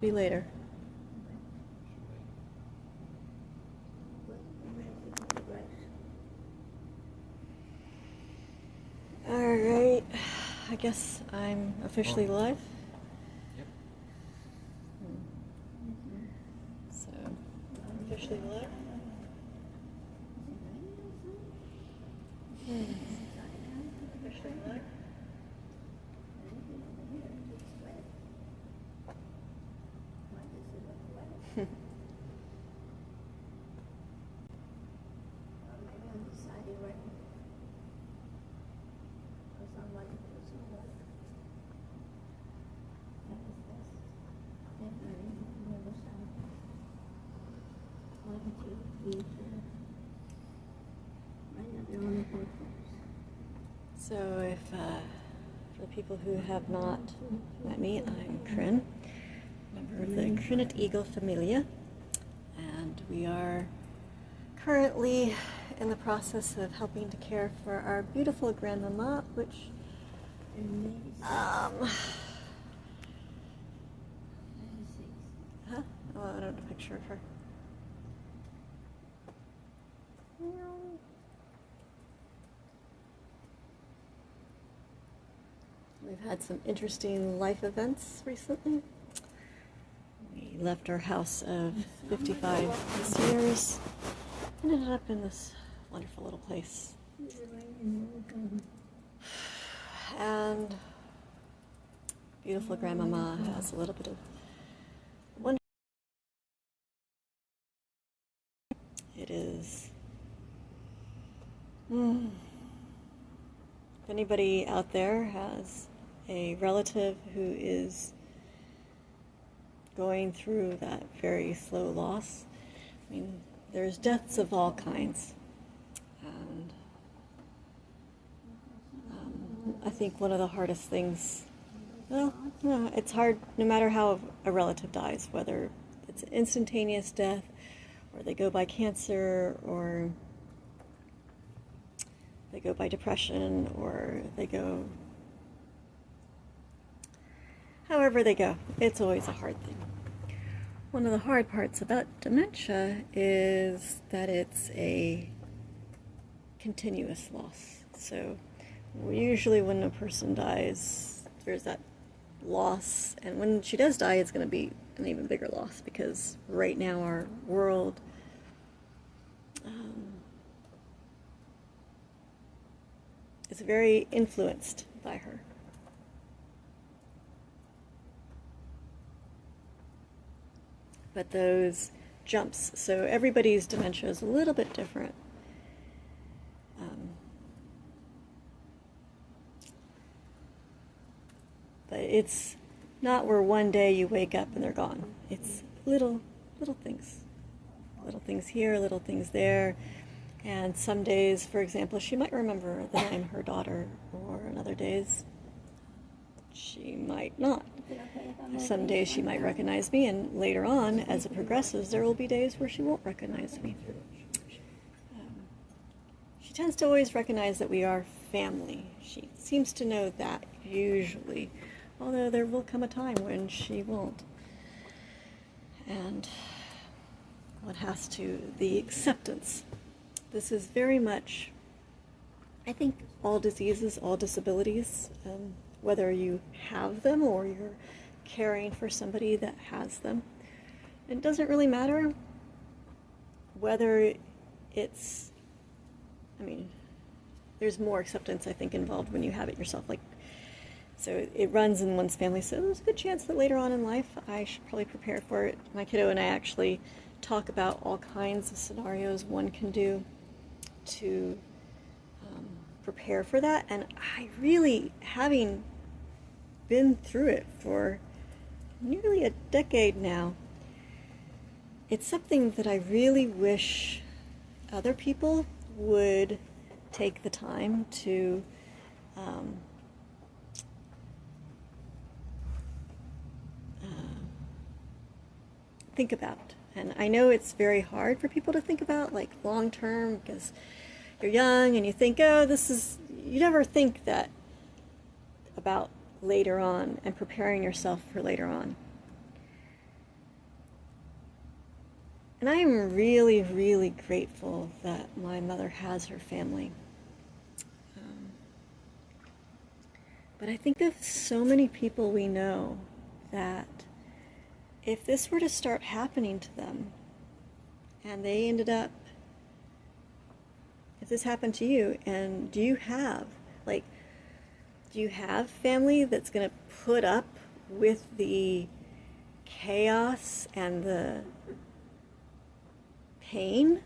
Be later. Alright, I guess I'm officially live. Yep. So, I'm officially live. Officially live. So if for the people who have not met me, I'm Krin, member of the Krinit Eagle Familia, and we are currently in the process of helping to care for our beautiful grandmama, which huh? Oh, I don't have a picture of her. We've had some interesting life events recently. We left our house of 55 years and ended up in this wonderful little place. And beautiful grandmama has a little bit of wonder. It is. If anybody out there has a relative who is going through that very slow loss, I mean, there's deaths of all kinds. And I think one of the hardest things, well, no, it's hard no matter how a relative dies, whether it's an instantaneous death, or they go by cancer, or they go by depression, or they go however they go. It's always a hard thing. One of the hard parts about dementia is that it's a continuous loss. So usually when a person dies, there's that loss, and when she does die, it's going to be an even bigger loss, because right now our world is very influenced by her. But those jumps, so everybody's dementia is a little bit different. But it's not where one day you wake up and they're gone. It's little things. Little things here, little things there. And some days, for example, she might remember that I'm her daughter, or on other days she might not. Some days she might recognize me, and later on, as it progresses, there will be days where she won't recognize me. She tends to always recognize that we are family. She seems to know that, usually, although there will come a time when she won't. And what has to, the acceptance. This is very much, I think, all diseases, all disabilities, whether you have them or you're caring for somebody that has them. It doesn't really matter whether it's, I mean, there's more acceptance, I think, involved when you have it yourself. Like, so it runs in one's family, so there's a good chance that later on in life I should probably prepare for it. My kiddo and I actually talk about all kinds of scenarios one can do to prepare for that, and I really, having been through it for nearly a decade now, it's something that I really wish other people would take the time to think about. And I know it's very hard for people to think about, like, long term, because you're young and you think, oh, this is, you never think that about later on and preparing yourself for later on. And I am really, really grateful that my mother has her family. But I think of so many people we know that if this were to start happening to them, and they ended up, if this happened to you, and do you have family that's going to put up with the chaos and the pain?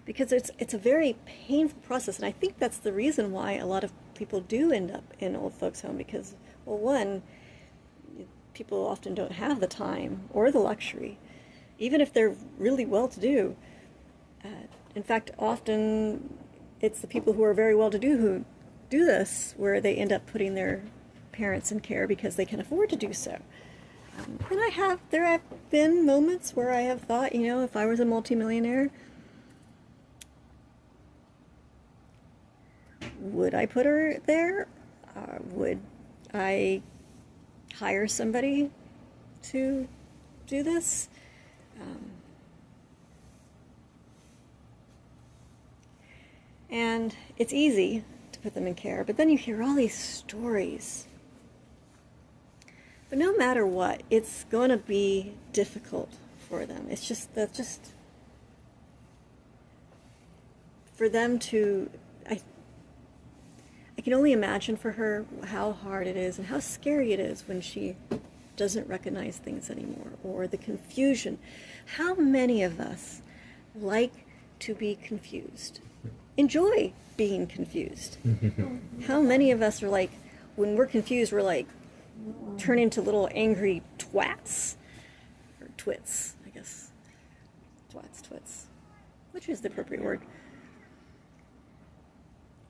Because it's a very painful process, and I think that's the reason why a lot of people do end up in old folks' home, because, well, one, people often don't have the time or the luxury, even if they're really well-to-do. In fact, often it's the people who are very well-to-do who do this, where they end up putting their parents in care because they can afford to do so. And there have been moments where I have thought, if I was a multimillionaire, would I put her there? Would I hire somebody to do this? And it's easy to put them in care, but then you hear all these stories. But no matter what, it's going to be difficult for them. That's just for them to, I can only imagine for her how hard it is and how scary it is when she doesn't recognize things anymore, or the confusion. How many of us like to be confused? Enjoy being confused. How many of us are like, when we're confused, we're like, turn into little angry twats, or twits, I guess. Twits. Which is the appropriate word?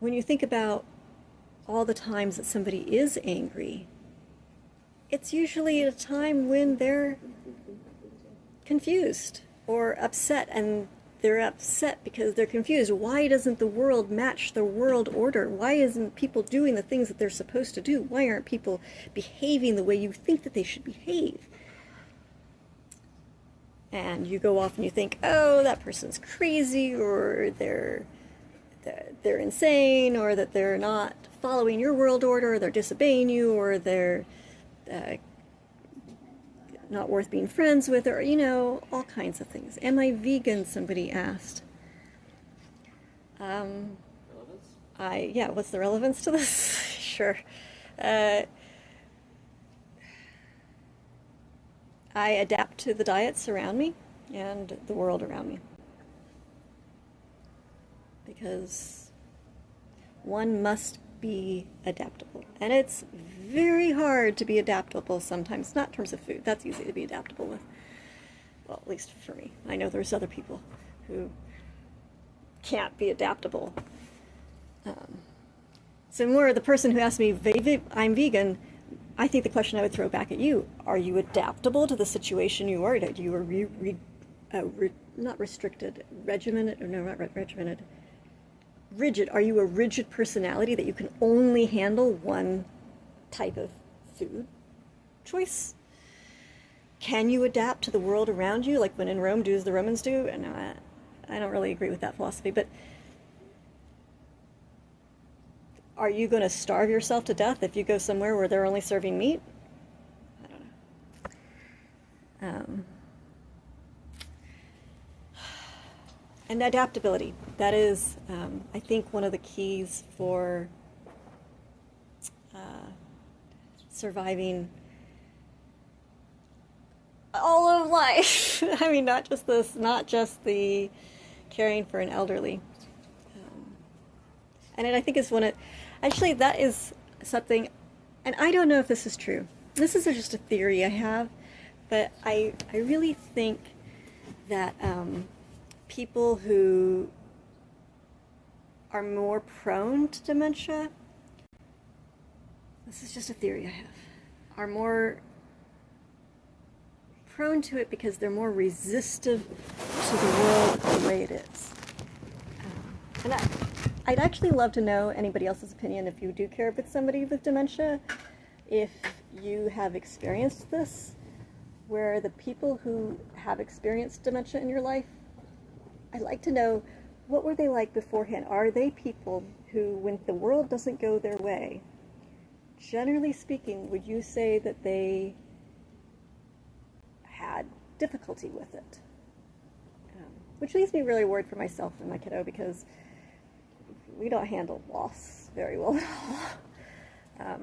When you think about all the times that somebody is angry, it's usually at a time when they're confused or upset, and they're upset because they're confused. Why doesn't the world match the world order? Why isn't people doing the things that they're supposed to do? Why aren't people behaving the way you think that they should behave? And you go off and you think, oh, that person's crazy, or they're insane, or that they're not following your world order, or they're disobeying you, or they're not worth being friends with, or, all kinds of things. Am I vegan? Somebody asked. What's the relevance to this? Sure. I adapt to the diets around me and the world around me. Because one must be adaptable. And it's very hard to be adaptable sometimes, not in terms of food. That's easy to be adaptable with. Well, at least for me. I know there's other people who can't be adaptable. So more the person who asked me, I'm vegan, I think the question I would throw back at you, are you adaptable to the situation you are in? You are not restricted, regimented, or no, not regimented, rigid. Are you a rigid personality that you can only handle one type of food choice? Can you adapt to the world around you, like when in Rome, do as the Romans do? And I don't really agree with that philosophy, but are you going to starve yourself to death if you go somewhere where they're only serving meat? I don't know. And adaptability. That is, I think, one of the keys for surviving all of life. I mean, not just the caring for an elderly. And I think it's actually, that is something, and I don't know if this is true. This is just a theory I have, but I really think that people who are more prone to dementia, this is just a theory I have, are more prone to it because they're more resistive to the world the way it is. And I'd actually love to know anybody else's opinion, if you do care about somebody with dementia, if you have experienced this, where the people who have experienced dementia in your life, I'd like to know, what were they like beforehand? Are they people who, when the world doesn't go their way, generally speaking, would you say that they had difficulty with it? Which leaves me really worried for myself and my kiddo, because we don't handle loss very well at all.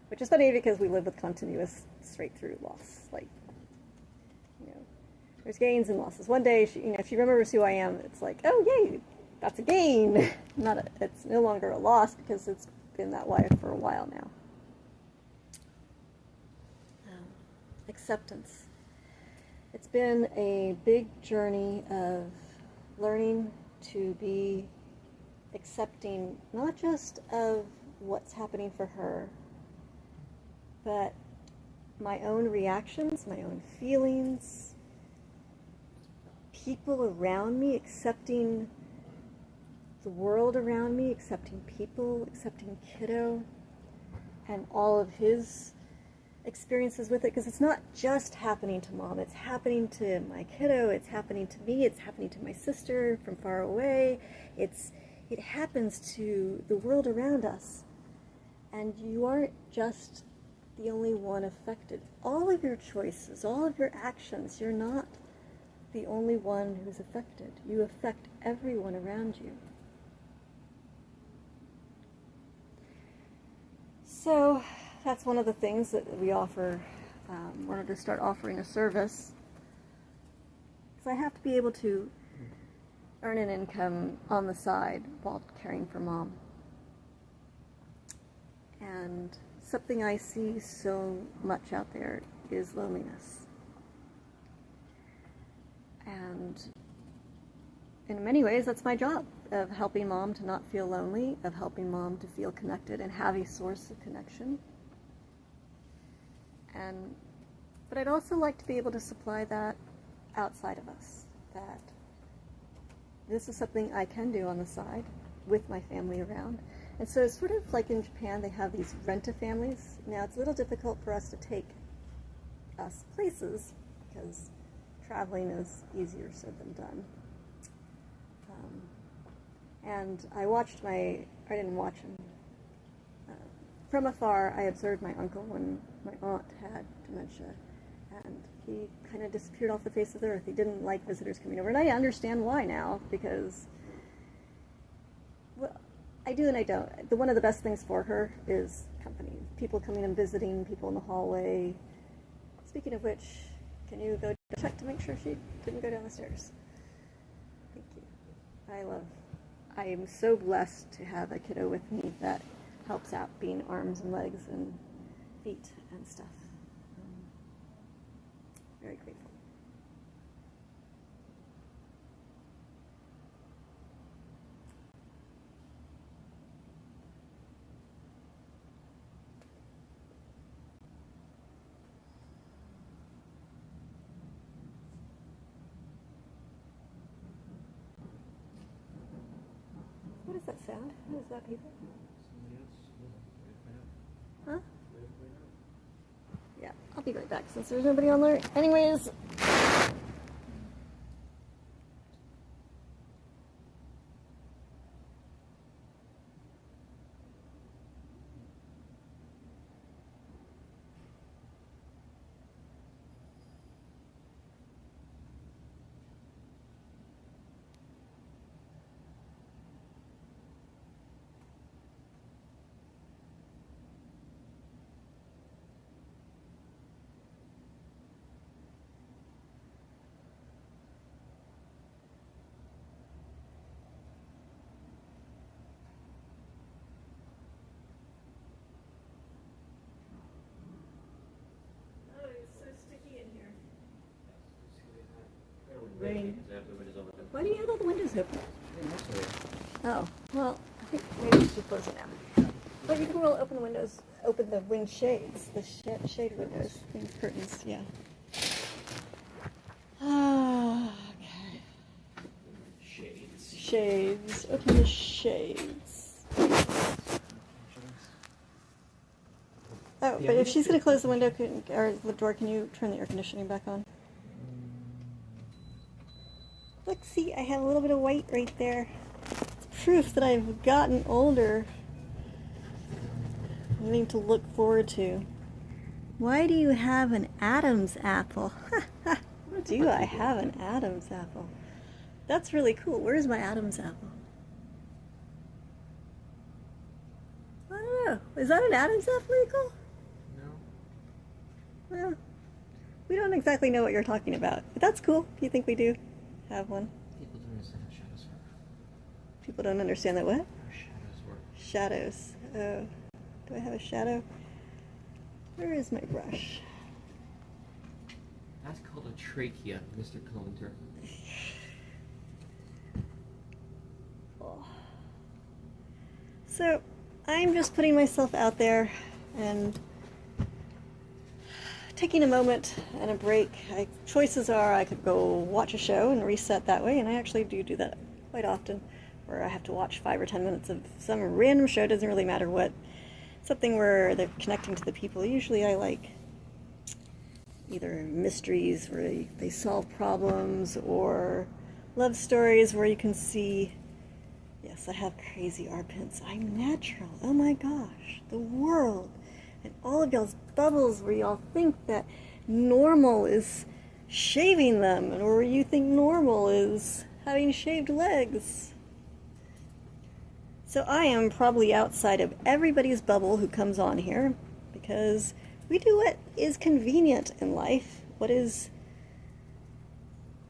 Which is funny because we live with continuous straight through loss. Like, you know, there's gains and losses. One day, if she remembers who I am, it's like, oh yay, that's a gain. It's no longer a loss because it's been that way for a while now. Acceptance. It's been a big journey of learning to be accepting, not just of what's happening for her, but my own reactions, my own feelings, people around me, accepting the world around me, accepting people, accepting kiddo, and all of his experiences with it, because it's not just happening to Mom, it's happening to my kiddo, it's happening to me, it's happening to my sister from far away, it happens to the world around us, and you aren't just the only one affected. All of your choices, all of your actions, you're not the only one who's affected. You affect everyone around you. So that's one of the things that we offer. Wanted to start offering a service, because I have to be able to earn an income on the side while caring for Mom. And something I see so much out there is loneliness. And in many ways, that's my job, of helping Mom to not feel lonely, of helping Mom to feel connected and have a source of connection. But I'd also like to be able to supply that outside of us, that this is something I can do on the side with my family around. And so it's sort of like in Japan, they have these rent-a-families. Now, it's a little difficult for us to take us places because traveling is easier said than done. And I didn't watch him. From afar, I observed my uncle when my aunt had dementia, and he kind of disappeared off the face of the earth. He didn't like visitors coming over, and I understand why now, because, well, I do and I don't. One of the best things for her is company. People coming and visiting, people in the hallway. Speaking of which, can you go check to make sure she didn't go down the stairs? Thank you. I am so blessed to have a kiddo with me that helps out being arms and legs and feet and stuff. Very grateful. What is that sound? What is that, people? Huh? Yeah, I'll be right back since there's nobody on there. Anyways. Rain. Why do you have all the windows open? Oh, well, I think maybe we should close it now. But you can roll open the windows, open the wind shades, the shade windows, things, curtains, yeah. Okay. Shades. Open the shades. Oh, but if she's going to close the window or the door, can you turn the air conditioning back on? Look, see, I have a little bit of white right there. It's proof that I've gotten older. Something to look forward to. Why do you have an Adam's apple? Do I have an Adam's apple? That's really cool. Where's my Adam's apple? I don't know. Is that an Adam's apple, Nicole? No. Well, we don't exactly know what you're talking about. But that's cool if you think we do have one. People don't understand how shadows work. People don't understand that what? How shadows work. Shadows. Oh. Do I have a shadow? Where is my brush? That's called a trachea, Mr. Coulter. Oh. So, I'm just putting myself out there and taking a moment and a break. Choices are I could go watch a show and reset that way, and I actually do that quite often, where I have to watch 5 or 10 minutes of some random show, doesn't really matter what. Something where they're connecting to the people. Usually I like either mysteries where they solve problems, or love stories where you can see, yes, I have crazy armpits. I'm natural. Oh my gosh, the world. And all of y'all's bubbles where y'all think that normal is shaving them, or you think normal is having shaved legs. So I am probably outside of everybody's bubble who comes on here, because we do what is convenient in life, what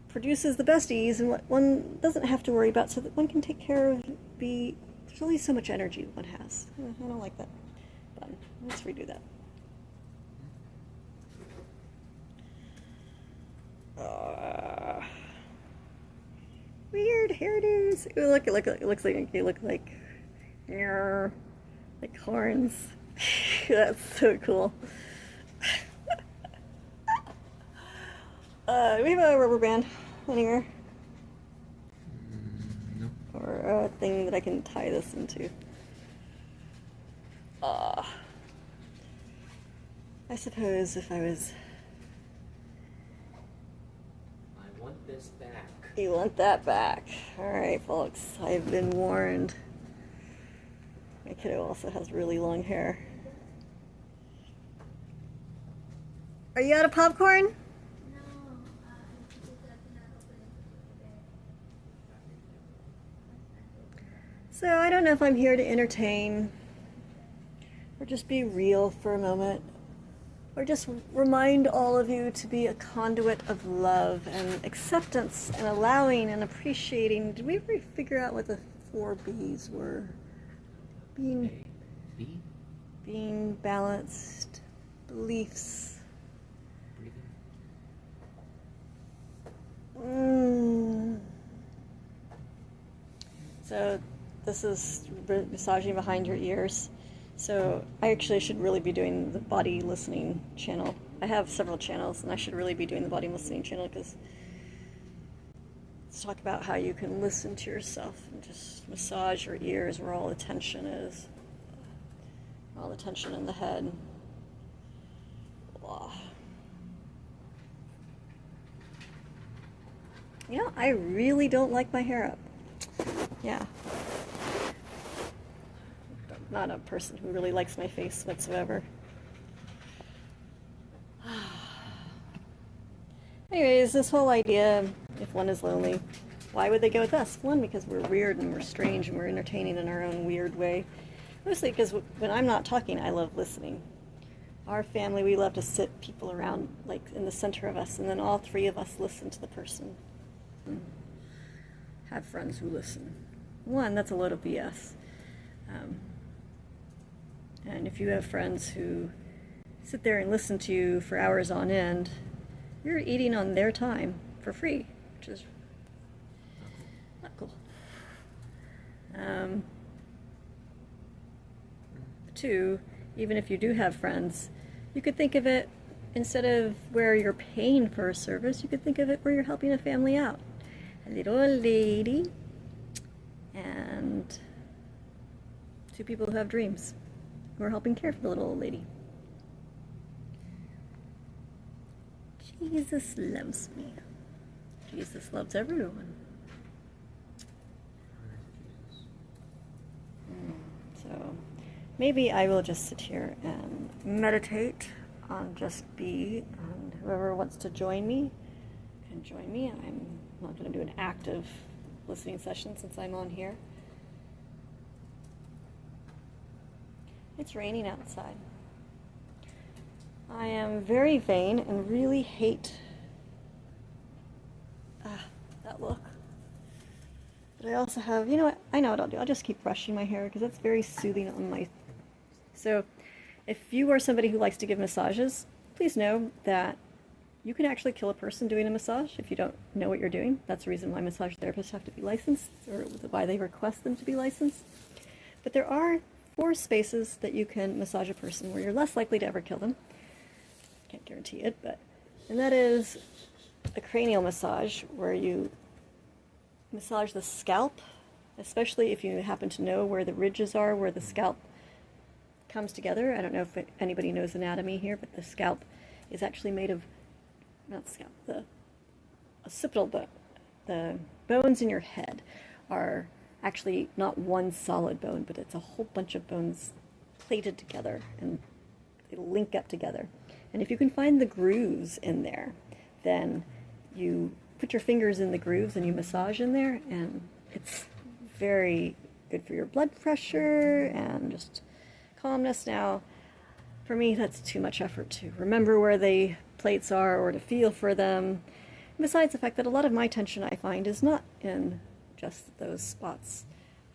produces the best ease, and what one doesn't have to worry about, so that one can take care of there's only so much energy one has. I don't like that button. Let's redo that. Weird hairdos. Ooh, look, it looks like you look like horns. That's so cool. Do we have a rubber band anywhere? No. Or a thing that I can tie this into? I suppose if I was... I want this back. You want that back. Alright, folks, I've been warned. My kiddo also has really long hair. Are you out of popcorn? So I don't know if I'm here to entertain, or just be real for a moment, or just remind all of you to be a conduit of love and acceptance and allowing and appreciating. Did we ever figure out what the 4 B's were? Being balanced, beliefs. Breathing. So this is massaging behind your ears. So I actually should really be doing the body listening channel. I have several channels, and I should really be doing the body listening channel, because let's talk about how you can listen to yourself and just massage your ears where all the tension is. All the tension in the head. Blah. You know, I really don't like my hair up. Yeah. I'm not a person who really likes my face whatsoever. Anyways, this whole idea, if one is lonely, why would they go with us? One, because we're weird and we're strange and we're entertaining in our own weird way. Mostly because when I'm not talking, I love listening. Our family, we love to sit people around, like in the center of us, and then all 3 of us listen to the person. Have friends who listen. One, that's a load of BS. And if you have friends who sit there and listen to you for hours on end, you're eating on their time for free, which is not cool. 2, even if you do have friends, you could think of it, instead of where you're paying for a service, you could think of it where you're helping a family out. A little old lady and 2 people who have dreams, who are helping care for the little old lady. Jesus loves me. Jesus loves everyone. So maybe I will just sit here and meditate on just be, and whoever wants to join me can join me. I'm not going to do an active listening session since I'm on here. It's raining outside. I am very vain and really hate that look. But I also have, you know what, I know what I'll do. I'll just keep brushing my hair because that's very soothing on my... So if you are somebody who likes to give massages, please know that you can actually kill a person doing a massage if you don't know what you're doing. That's the reason why massage therapists have to be licensed, or why they request them to be licensed. But there are 4 spaces that you can massage a person where you're less likely to ever kill them. Can't guarantee it, but... And that is a cranial massage, where you massage the scalp, especially if you happen to know where the ridges are, where the scalp comes together. I don't know if anybody knows anatomy here, but the scalp is actually made of, not scalp, the occipital bone. The bones in your head are actually not one solid bone, but it's a whole bunch of bones plated together, and they link up together. And if you can find the grooves in there, then you put your fingers in the grooves and you massage in there, and it's very good for your blood pressure and just calmness. Now, for me, that's too much effort to remember where the plates are or to feel for them. Besides the fact that a lot of my tension, I find, is not in just those spots.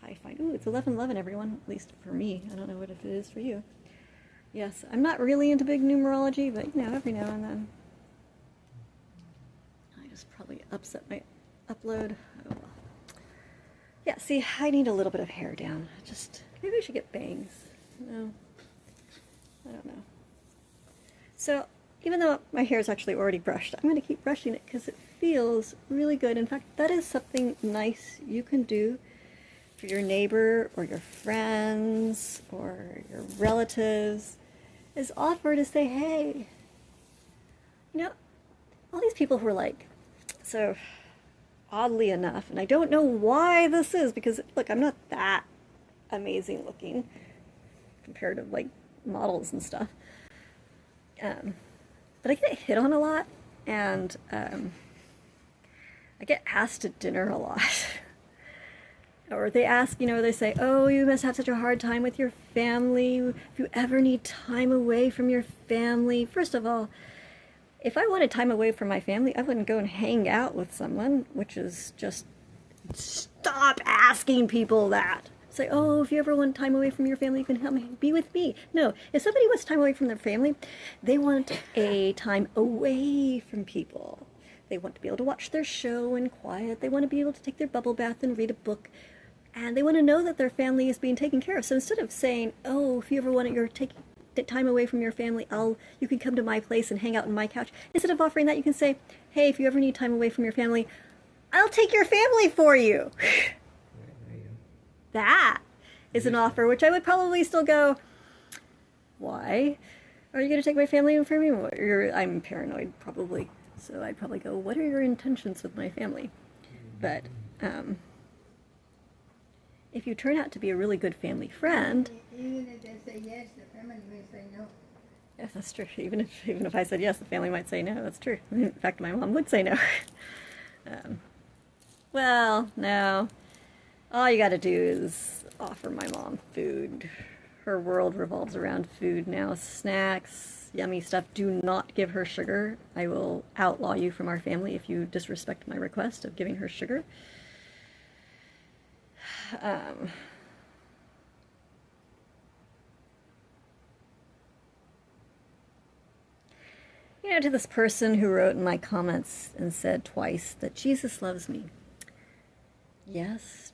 I find, ooh, it's 11:11, everyone, at least for me. I don't know what if it is for you. Yes, I'm not really into big numerology, but, you know, every now and then. I just probably upset my upload. Oh, well. Yeah, see, I need a little bit of hair down. Just, maybe I should get bangs. No, I don't know. So, even though my hair is actually already brushed, I'm going to keep brushing it because it feels really good. In fact, that is something nice you can do for your neighbor or your friends or your relatives, is offer to say, hey, you know, all these people who are like, so oddly enough, and I don't know why this is, because look, I'm not that amazing compared to like models and stuff, but I get hit on a lot, and I get asked to dinner a lot. Or they ask, you know, they say, oh, you must have such a hard time with your family. If you ever need time away from your family. First of all, if I wanted time away from my family, I wouldn't go and hang out with someone, which is just, stop asking people that. Say, oh, if you ever want time away from your family, you can help me, be with me. No, if somebody wants time away from their family, they want a time away from people. They want to be able to watch their show in quiet. They want to be able to take their bubble bath and read a book. And they want to know that their family is being taken care of. So instead of saying, oh, if you ever want your time away from your family, you can come to my place and hang out on my couch. Instead of offering that, you can say, hey, if you ever need time away from your family, I'll take your family for you. That is an offer, which I would probably still go, why are you going to take my family from me? I'm paranoid, probably. So I'd probably go, what are your intentions with my family? But if you turn out to be a really good family friend... Even if they say yes, the family may say no. Yes, that's true. Even if I said yes, the family might say no. That's true. In fact, my mom would say no. Well, no. All you got to do is offer my mom food. Her world revolves around food now. Snacks, yummy stuff. Do not give her sugar. I will outlaw you from our family if you disrespect my request of giving her sugar. You know, to this person who wrote in my comments and said twice that Jesus loves me. Yes,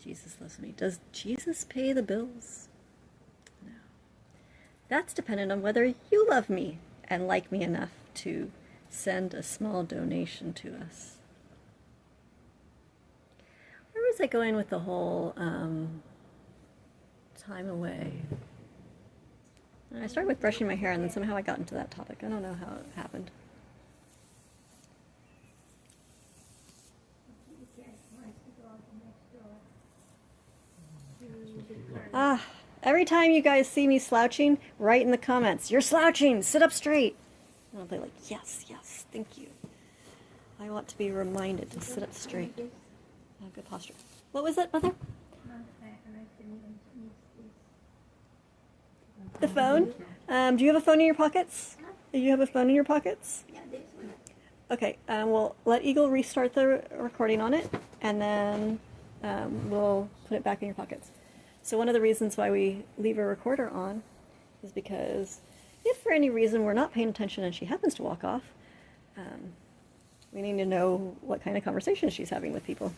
Jesus loves me. Does Jesus pay the bills? No. That's dependent on whether you love me and like me enough to send a small donation to us. Where was I going with the whole time away? I started with brushing my hair, and then somehow I got into that topic. I don't know how it happened. Ah, every time you guys see me slouching, write in the comments, "You're slouching, sit up straight." And I'll be like, "Yes, yes, thank you." I want to be reminded to sit up straight. Have good posture. What was that, Mother? The phone? Do you have a phone in your pockets? Do you have a phone in your pockets? Yeah, this one. Okay, we'll let Eagle restart the recording on it, and then we'll put it back in your pockets. So one of the reasons why we leave a recorder on is because if for any reason we're not paying attention and she happens to walk off, we need to know what kind of conversation she's having with people.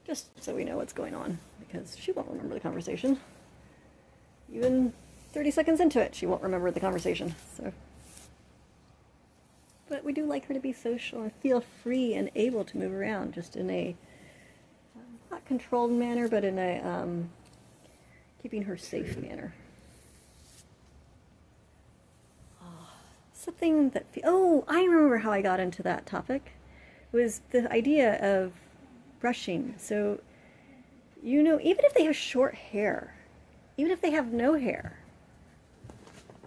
Just so we know what's going on, because she won't remember the conversation. Even 30 seconds into it, she won't remember the conversation. So, but we do like her to be social and feel free and able to move around, just in a not controlled manner, but in a keeping her safe manner. Something that oh, I remember how I got into that topic. It was the idea of brushing. So, you know, even if they have short hair, even if they have no hair,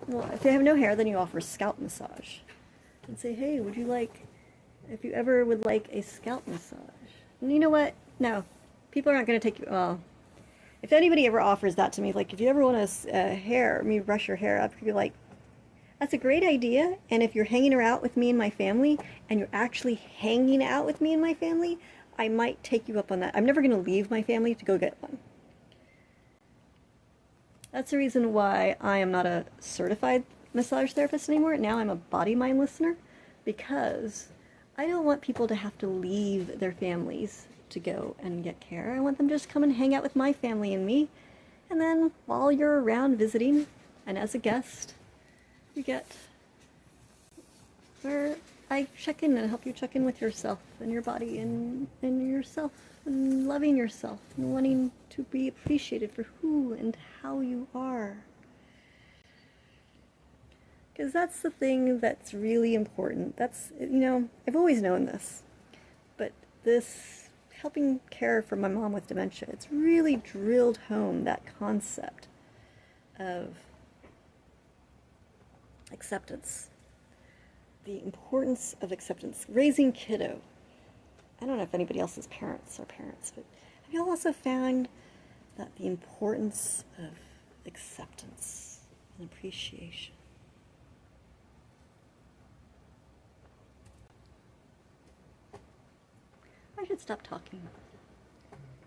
well, if they have no hair, then you offer scalp massage and say, "Hey, would you like, if you ever would like a scalp massage?" And you know what? No, people aren't going to take you. Well, if anybody ever offers that to me, like if you ever want me brush your hair up, you'd be like, "That's a great idea." And if you're hanging out with me and my family, and you're actually hanging out with me and my family, I might take you up on that. I'm never going to leave my family to go get one. That's the reason why I am not a certified massage therapist anymore. Now I'm a body mind listener, because I don't want people to have to leave their families to go and get care. I want them to just come and hang out with my family and me. And then while you're around visiting and as a guest, you get where I check in and help you check in with yourself and your body and yourself and loving yourself and wanting to be appreciated for who and how you are. Because that's the thing that's really important. That's, you know, I've always known this, but this helping care for my mom with dementia, it's really drilled home that concept of acceptance. The importance of acceptance. Raising kiddo. I don't know if anybody else's parents are parents, but have you also found that the importance of acceptance and appreciation? I should stop talking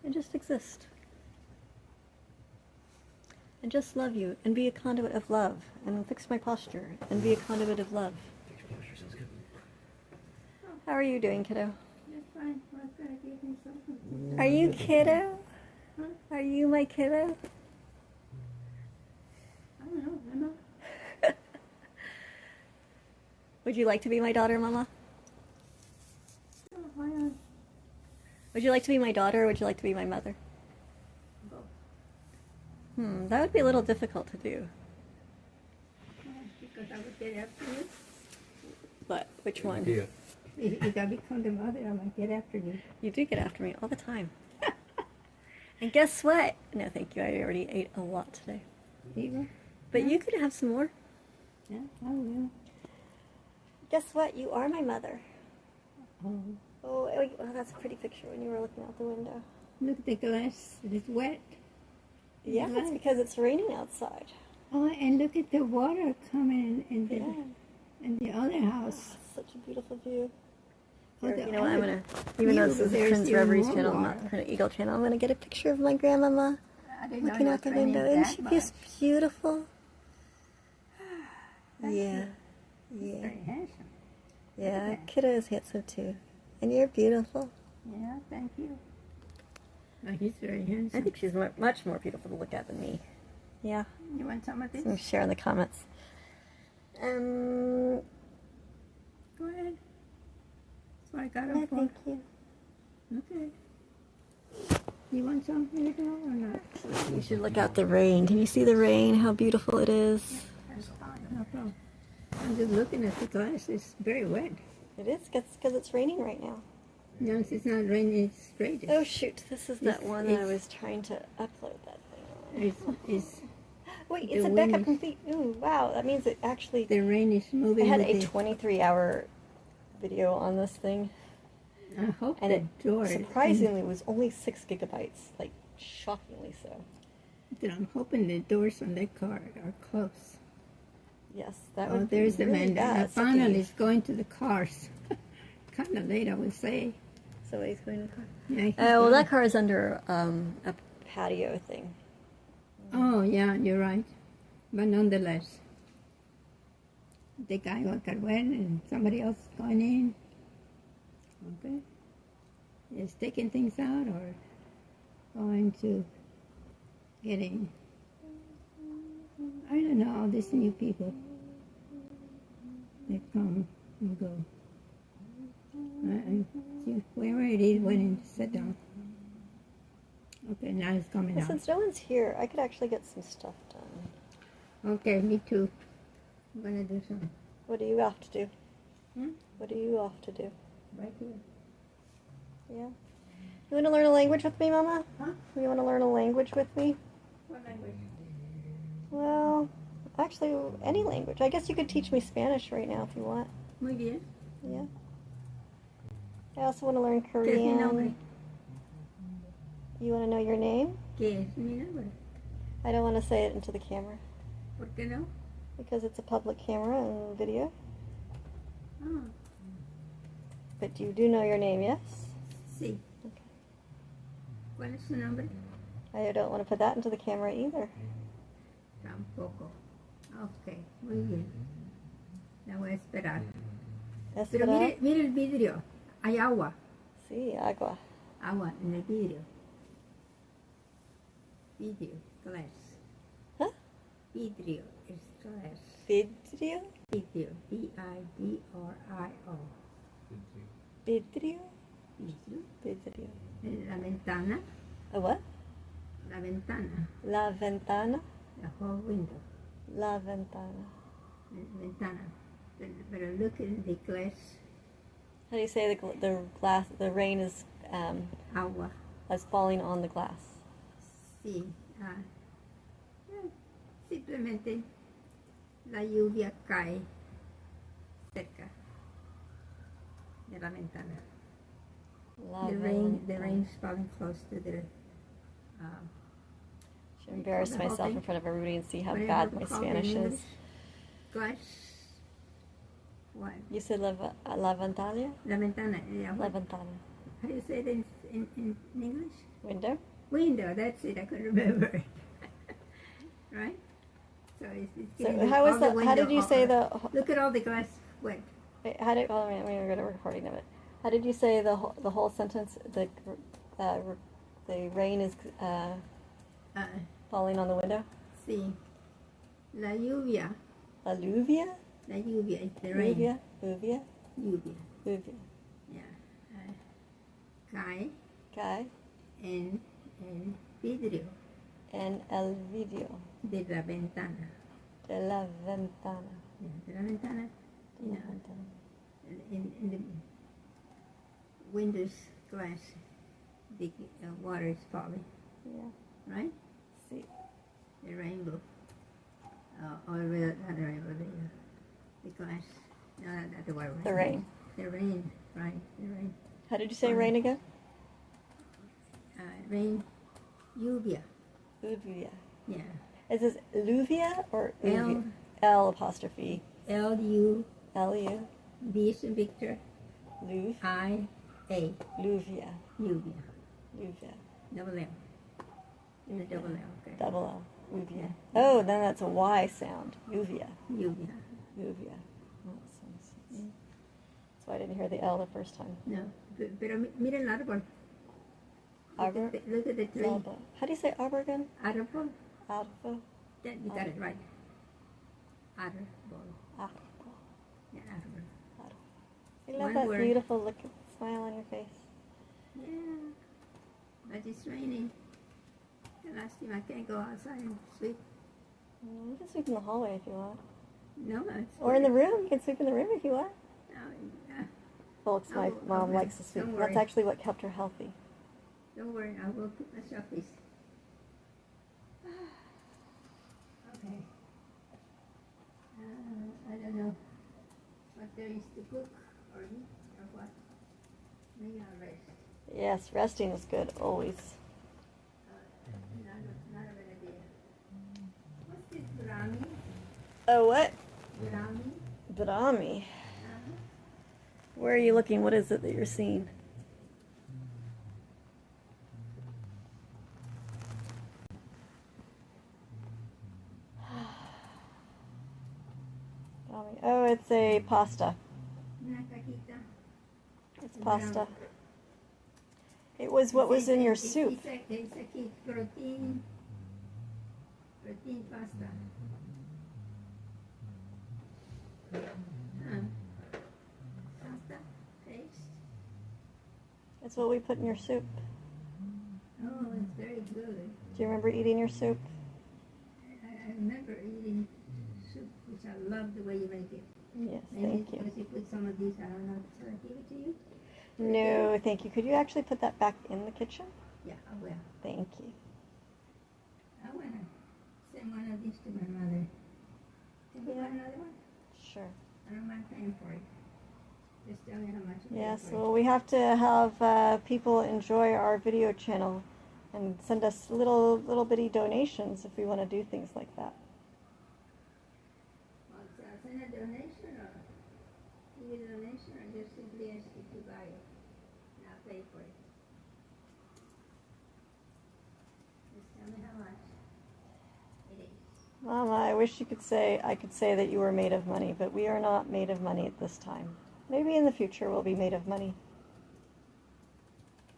and just exist. And just love you and be a conduit of love and fix my posture and be a conduit of love. How are you doing, kiddo? That's fine. I was going to give him something. Are you kiddo? Huh? Are you my kiddo? I don't know. I'm not. Would you like to be my daughter, Mama? Oh, why not? Would you like to be my daughter, or would you like to be my mother? Both. That would be a little difficult to do. Because I would get after you. But which one? Yeah. If I become the mother, I might get after you. You do get after me all the time. And guess what? No, thank you. I already ate a lot today. Eva? But you could have some more. Yeah, I will. Guess what? You are my mother. Oh, Oh, wait, oh, that's a pretty picture when you were looking out the window. look at the glass. It's wet. Yeah, it's Right. because it's raining outside. Oh, and look at the water coming in the, Yeah. in the other house. Such a beautiful view. Oh, Here, the you know what? I'm other gonna, even though this is there's Krin's even Reveries more channel, water. not Krin Eagle channel, I'm gonna get a picture of my grandmama I didn't know looking it out was the raining window. Isn't that she much. just beautiful? Thank Yeah, you. yeah, Very handsome. yeah. Okay. Kiddo is handsome too, and you're beautiful. Yeah, thank you. Oh, he's very handsome. I think she's much more beautiful to look at than me. Yeah, You want some of this? so share in the comments. Go ahead. That's what I got No, it for. thank you. Okay. You want some, little girl, or not? You should look out the rain. Can you see the rain? How beautiful it is. That's fine. No problem. I'm just looking at the glass. It's very wet. It is because it's raining right now. No, it's not raining, it's straight. Oh shoot, this is that It's- one that I it's- was trying to upload that thing on. It's, Wait, the it's a wind backup is- complete. Ooh, wow, that means it actually... the rain is I moving had with a it. 23-hour video on this thing, I hope and the it door surprisingly was only 6 gigabytes, like shockingly so. I'm hoping the doors on that car are closed. Yes, that Oh, would there's be the really man. The bad. funnel is going to the cars. Kind of late, I would say. So he's going to the car. Yeah, he's Well, going. that car is under a patio thing. Oh, yeah, you're right. But nonetheless, the guy got went and somebody else is going in. Okay. Is taking things out or going to getting, I don't know, all these new people. They come and go. Whoever it is went in to sit down. Okay, now it's coming Well, out. since no one's here, I could actually get some stuff done. Okay, me too. I'm gonna do some What do you have to do? Hmm? What do you have to do? right here. Yeah. You want to learn a language with me, Mama? Huh? You want to learn a language with me? What language? Well, actually, any language. I guess you could teach me Spanish right now if you want. Muy bien. Yeah. I also want to learn ¿Qué es mi nombre? Korean. You want to know your name? ¿Qué es mi nombre? I don't want to say it into the camera ¿Por qué no? because it's a public camera and video. Ah, But you do know your name, yes? sí. Okay. ¿Cuál es su nombre? I don't want to put that into the camera either. Tampoco. Ok, muy bien. La voy a esperar. Yes, Pero mire, mire el vidrio. Hay agua. Sí, agua. Agua en el vidrio. Vidrio, glass. Huh? Vidrio is glass. Vidrio? Vidrio. V-I-D-R-I-O. Vidrio? Vidrio. Vidrio. La ventana. A what? La ventana. La ventana? The whole window. La ventana. Ventana. Pero look at the glass. How do you say the glass? The rain is Agua. falling on the glass. Sí. Simplemente la lluvia cae cerca de la ventana. La The ventana. rain's falling close to the. Should embarrass the whole myself thing. in front of everybody and see how whatever bad we my call it in Spanish English. is. Glass. What? You said la ventana? La ventana. Yeah, La what? ventana. How do you say it in English? Window? Window. That's it. I couldn't remember it. Right. So it's So getting how all is the the? How did you window say over. the? Look at all the glass wet. Wait, how did? Oh, wait, we're going to recording of it. How did you say the whole sentence? The rain is falling on the window. Sí. La lluvia. La lluvia. La lluvia is the rain. Lluvia. Lluvia. Lluvia. Lluvia. Yeah. Cae Cae en el vidrio en el vidrio de la ventana. de la ventana. Yeah, de la ventana. De la ventana. In the windows glass, the water is falling, Yeah. right? Sí. The rainbow. Or not the rainbow, the glass. No, not the water. The rain. The rain, right? The rain. How did you say Fine. rain again? Rain. Lluvia. Lluvia. Yeah. Is this lluvia or L. lluvia? L apostrophe L-U. L-U. V is in Victor. Luv. I-A. Lluvia. Lluvia. Lluvia. Double L. The double L. Okay. Double L. Lluvia. Oh, then that's a Y sound. Lluvia. Lluvia. Lluvia. That's why I didn't hear the L the first time. No. Pero mira el árbol. Arbor. Look at the tree. Arbor. How do you say arbor again? Árbol. Arbor. You got it right. Árbol. Arbor. Yeah, árbol. I love One that word. beautiful look, smile on your face. Yeah. But it's raining. Qué lástima, I can't go outside and sweep. You can sweep in the hallway if you want. No, it's Or in the room. You can sweep in the room if you want. No, Folks, my Oh, mom okay. likes the soup. Don't That's worry. actually what kept her healthy. Don't worry, I will put myself this. Okay. I don't know what there is to cook or eat or what. Maybe I'll rest. Yes, resting is good, always. Not a bad idea. What's this brownie? Oh, what? Brownie? Brahmi. Uh-huh. Where are you looking? What is it that you're seeing? Brahmi. Oh, it's a pasta. Una cajita. It's pasta. It was what was in your soup. It's a kit protein pasta. Pasta paste. It's what we put in your soup. Oh, it's very good. Do you remember eating your soup? I remember eating soup, which I love the way you make it. Yes, Maybe thank you. because you put some of these, I don't know, should I give it to you? No, thank you. Could you actually put that back in the kitchen? Yeah, I will. Thank you. I want to send one of these to my mother. Can you Yeah. buy another one? Sure. I don't mind paying for it. Just tell me how much you pay Yes, for well, we have to have people enjoy our video channel and send us little bitty donations if we want to do things like that. Well, send a donation or give you a donation or just simply ask you to buy it and I'll pay for it. Just tell me how much it is. Mama, I wish I could say that you were made of money, but we are not made of money at this time. Maybe in the future we'll be made of money.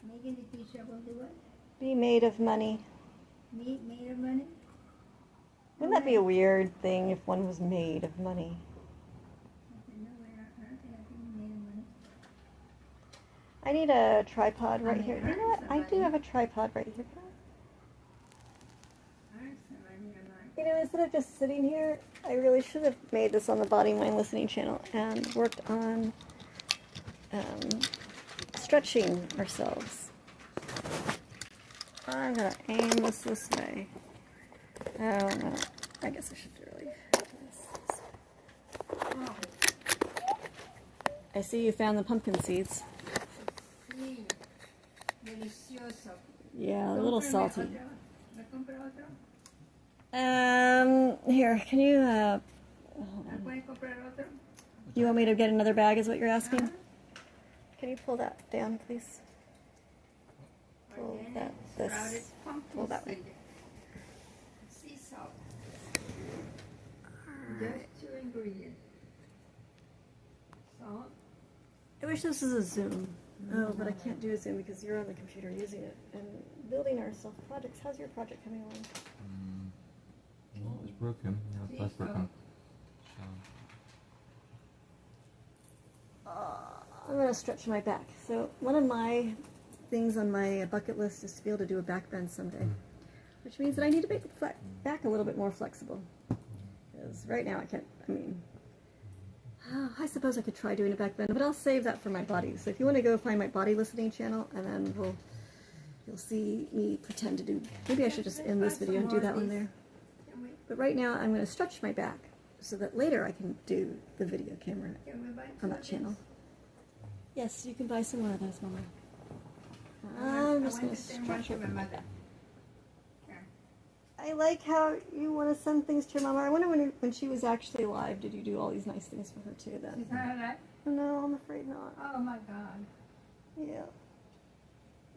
Maybe in the future will do what? Be made of money. Made of money? Wouldn't that be a weird thing if one was made of money? No, I don't think I can be made of money. I need a tripod right I here. mean, You know what? I do somebody. have a tripod right here. Earn some money or not. You know, instead of just sitting here, I really should have made this on the Body Mind Listening channel and worked on stretching ourselves. I'm gonna aim this way. Oh no, I guess I should really. Oh, I see you found the pumpkin seeds. sí. Delicioso. Yeah, a little Cómprame salty. otro. ¿Me compra otro? Here, can you, ¿Me puedes comprar otro? you want me to get another bag is what you're asking? Can you pull that down, please? Pull Organic that, sprouted this, pumpkin pull that way. seed. Sea salt. Just 2 ingredients. Salt. I wish this was a Zoom. Oh, but I can't do a Zoom because you're on the computer using it. And building our self projects. How's your project coming along? Well, it's broken. Now it's less broken. So, I'm going to stretch my back. So one of my things on my bucket list is to be able to do a back bend someday. Which means that I need to make the back a little bit more flexible. Because right now I can't, I suppose I could try doing a back bend, but I'll save that for my body. So if you want to go find my body listening channel, and then you'll see me pretend to do, maybe I should just end this video and do that one there. But right now I'm going to stretch my back so that later I can do the video camera Can we buy on that channel. Yes, you can buy some more of those, Mama. I'm just going to stretch to it. my mother. Here. I like how you want to send things to your mama. I wonder when she was actually alive, did you do all these nice things for her too then? Is that alive? No, I'm afraid not. Oh my God. Yeah.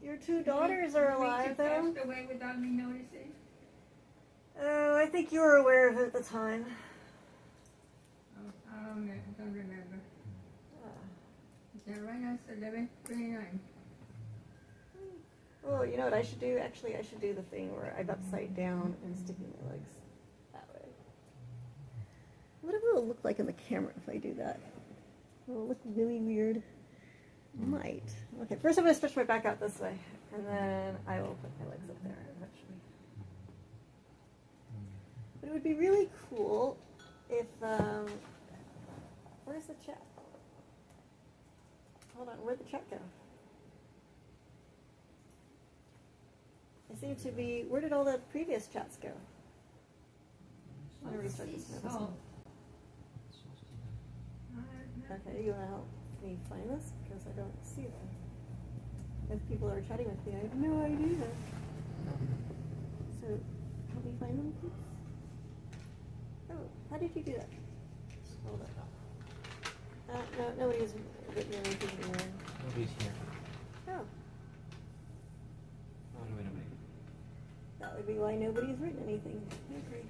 Your 2 daughters are alive though. Passed away without me noticing. Oh, I think you were aware of it at the time. Oh, I don't remember. Yeah, right now it's 11:29. Oh, you know what I should do? Actually, I should do the thing where I'm upside down and sticking my legs that way. What will it look like in the camera if I do that? Will it look really weird? Might. Okay, first I'm going to stretch my back out this way, and then I will put my legs up there eventually. But it would be really cool if, where's the chat? Hold on, where'd the chat go? I seem to be. Where did all the previous chats go? I'm gonna restart this now. Okay, you wanna help me find this? Because I don't see them. If people are chatting with me, I have no idea. So, help me find them, please. Oh, how did you do that? Hold on. No, nobody's written anything anywhere. Nobody's here. Oh, Oh, no, wait a minute. that would be why nobody's written anything. Okay.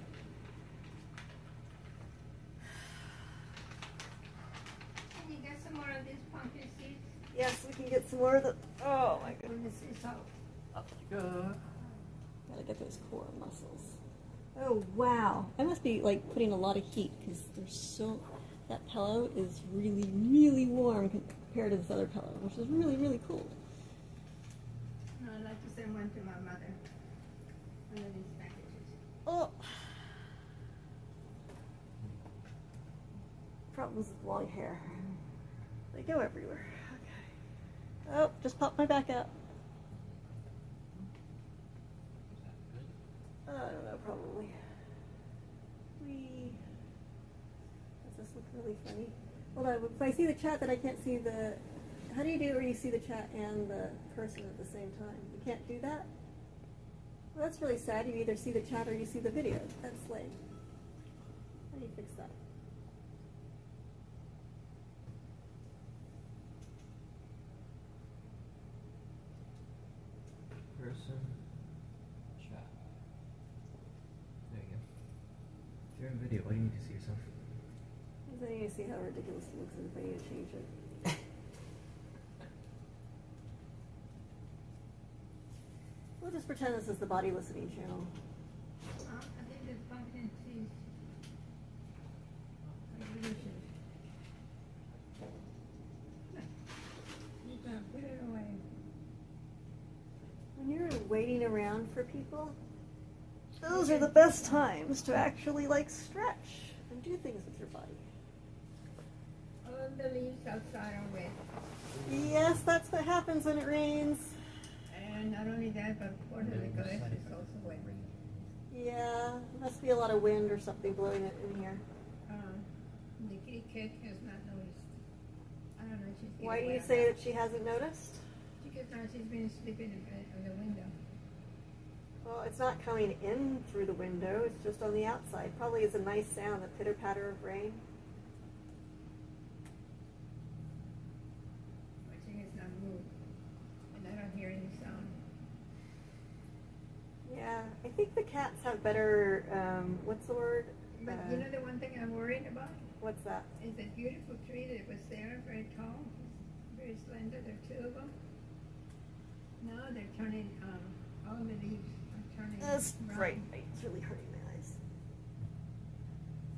Can you get some more of these pumpkin seeds? Yes, we can get some more of the. Oh my goodness. This is how. Up you go. Gotta get those core muscles. Oh wow! I must be like putting a lot of heat because there's so. That pillow is really, really warm compared to this other pillow, which is really, really cold. No, I'd like to send one to my mother. One of these packages. Oh. Problems with long hair. They go everywhere. Okay. Oh, just popped my back up. Is that good? I don't know, probably. Does this look really funny? Hold on, if I see the chat, then I can't see the. How do you do it where you see the chat and the person at the same time? You can't do that? Well, that's really sad. You either see the chat or you see the video. That's lame. How do you fix that? Person, chat. There you go. If you're in video, why do you need to see yourself? Because I need to see how ridiculous it looks and if I need to change it. We'll just pretend this is the body listening channel. I think the pumpkin seeds are delicious. You can put it away. When you're waiting around for people, those are the best times to actually like stretch and do things with your body. All of the leaves outside are wet. Yes, that's what happens when it rains. And not only that, but part of the grass is also wet. Yeah, must be a lot of wind or something blowing it in here. The kitty cat has not noticed. I don't know if she's getting Why do you wet or say not. that she hasn't noticed? Because now she's been sleeping in the window. Well, it's not coming in through the window, it's just on the outside. Probably is a nice sound, the pitter-patter of rain. Watching is not moved. And I don't hear any sound. Yeah, I think the cats have better, what's the word? But you know the one thing I'm worried about? What's that? Is that beautiful tree that was there, very tall, very slender. There are two of them. Now they're turning, all the leaves are turning That's brown. right. It's really hurting my eyes.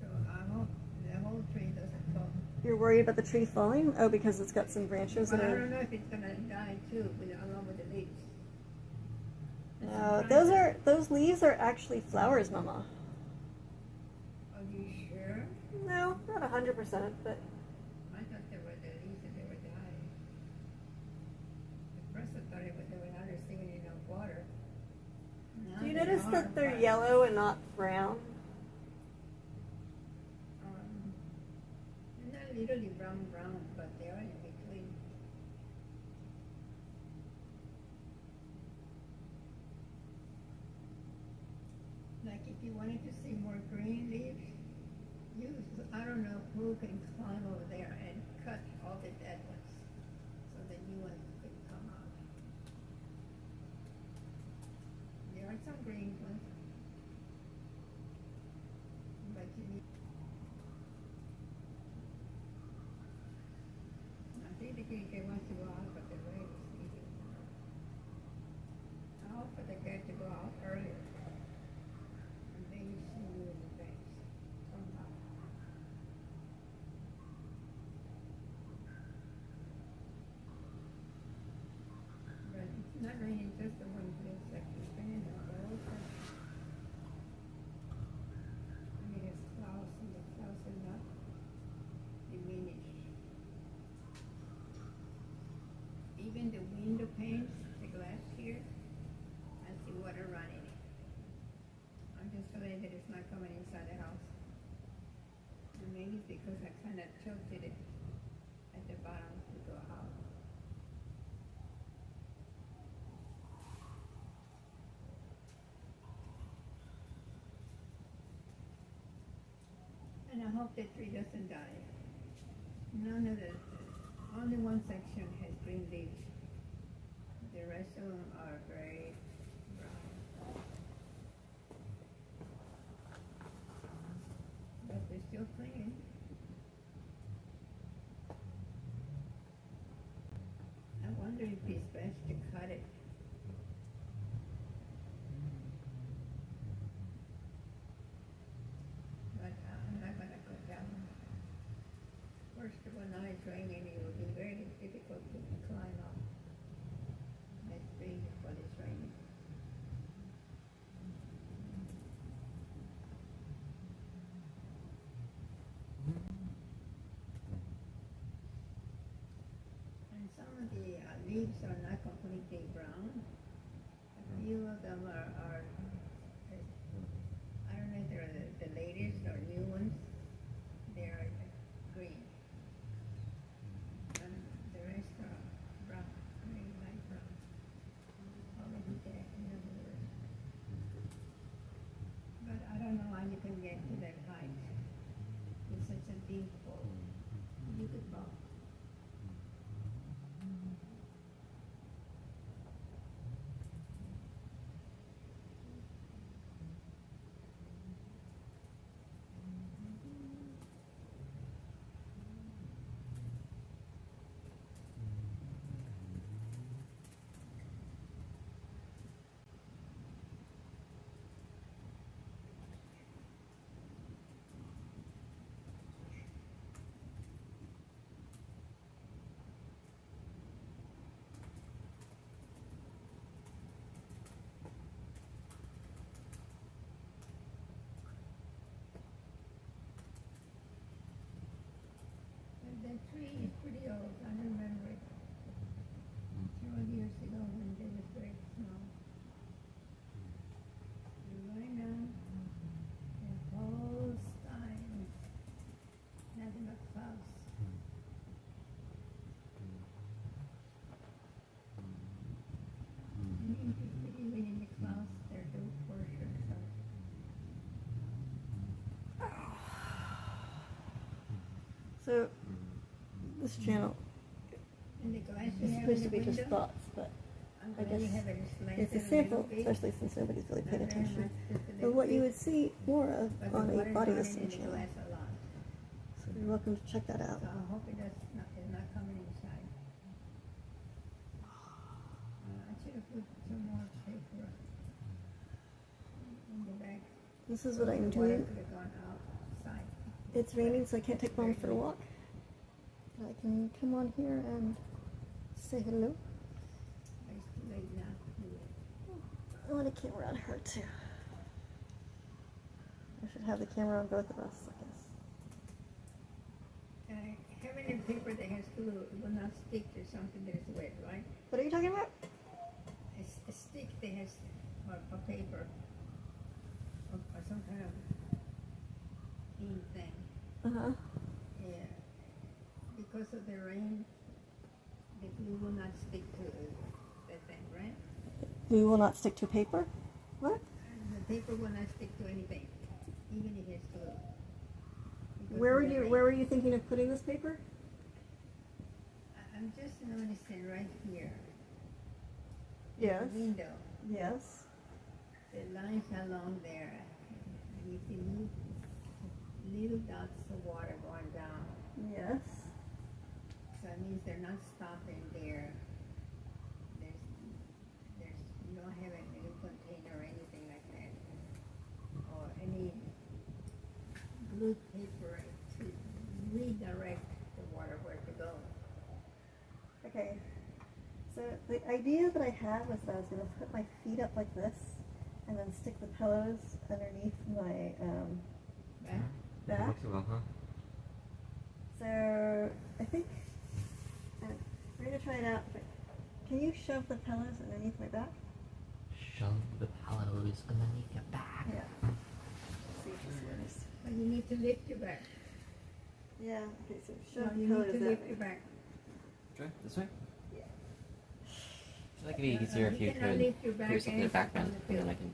So I hope the whole tree doesn't fall. You're worried about the tree falling? Oh, because it's got some branches Well, that I are... don't know if it's gonna die too, along with the leaves. No, those leaves are actually flowers, Mama. Are you sure? No, not 100%, but I thought they were the leaves and they were dying. At first I thought they were not receiving enough water. Now do you they notice are, that they're but, yellow and not brown? They're not literally brown, but they are in between. Like if you wanted to see more green leaves, I don't know who can climb over there and cut all the dead ones so the new ones could come out. There are some green ones, but you need. I think the kitty cat wants to go out, but the rain is sleeping. I hope for the cat to go out earlier. And maybe see you in the banks. Come out. But it's not raining just the one place, like it's raining the whole country. I mean, it's clouds and the clouds are not diminished. window panes, the glass here, I see water running. I'm just afraid that it's not coming inside the house. And maybe it's because I kind of tilted it at the bottom to go out. And I hope that tree doesn't die. None of the, only one section has green leaves. The rest of them are very brown. But they're still clinging. I wonder if it's best to cut it. But I'm not gonna cut that one. First of all, now it's raining, it will be very difficult to climb up. Let's see what it's raining. And some of the leaves are not completely brown. A few of them are I don't know if they're the latest or new ones. They're green. And the rest are brown, very light brown. Already dead, in other words. But I don't know how you can get to that height. It's such a deep hole. You could fall. That tree is pretty old. I remember it several years ago when it was very small. And right now, the whole sky is nothing but clouds. And even in the clouds, there's no portion. So, this channel And the glass is you have in supposed the to be just window, thoughts, but I'm I glad you guess have it slanted it's a a little sample, bit. especially since nobody's really paying Not very attention. much, just a But little what you bit. would see more of But the on a water's body running listening in the channel. glass a lot. So you're welcome to check that out. So I hope it is not coming inside. I should have put some more paper in the back. This is what so I'm the water doing. could have gone outside. It's raining, so I can't take Mom for a walk. But I can come on here and say hello. It's too late now to do it. I want a camera on her too. I should have the camera on both of us, I guess. Having a paper that has glue, it will not stick to something that is wet, right? What are you talking about? A stick that has a paper or some kind of thin thing. Uh-huh. Yeah. Because of the rain, the glue will not stick to that thing, right? Glue will not stick to paper? What? And the paper will not stick to anything, even if it's glue. Because Where of were the you rain. where were you thinking of putting this paper? I'm just noticing right here. Yes. The window. Yes. The lines along there. You see little dots of water going down. Yes. So it means they're not stopping there. There's you don't have a new container or anything like that, or any glue paper to redirect the water where to go. Okay. So the idea that I had was that I was going to put my feet up like this and then stick the pillows underneath my Back? back. Looks well, huh? So I think we're going to try it out. But Can you shove the pillows underneath my back? Shove the pillows underneath your back. Yeah. See if this works. But you need to lift your back. Yeah. Okay, so No, shove the you pillows need to that lift way. your back. Okay, this way? Yeah. I feel like it'd be easier if you cannot could lift your back do something in the and background, on the and then I pillow.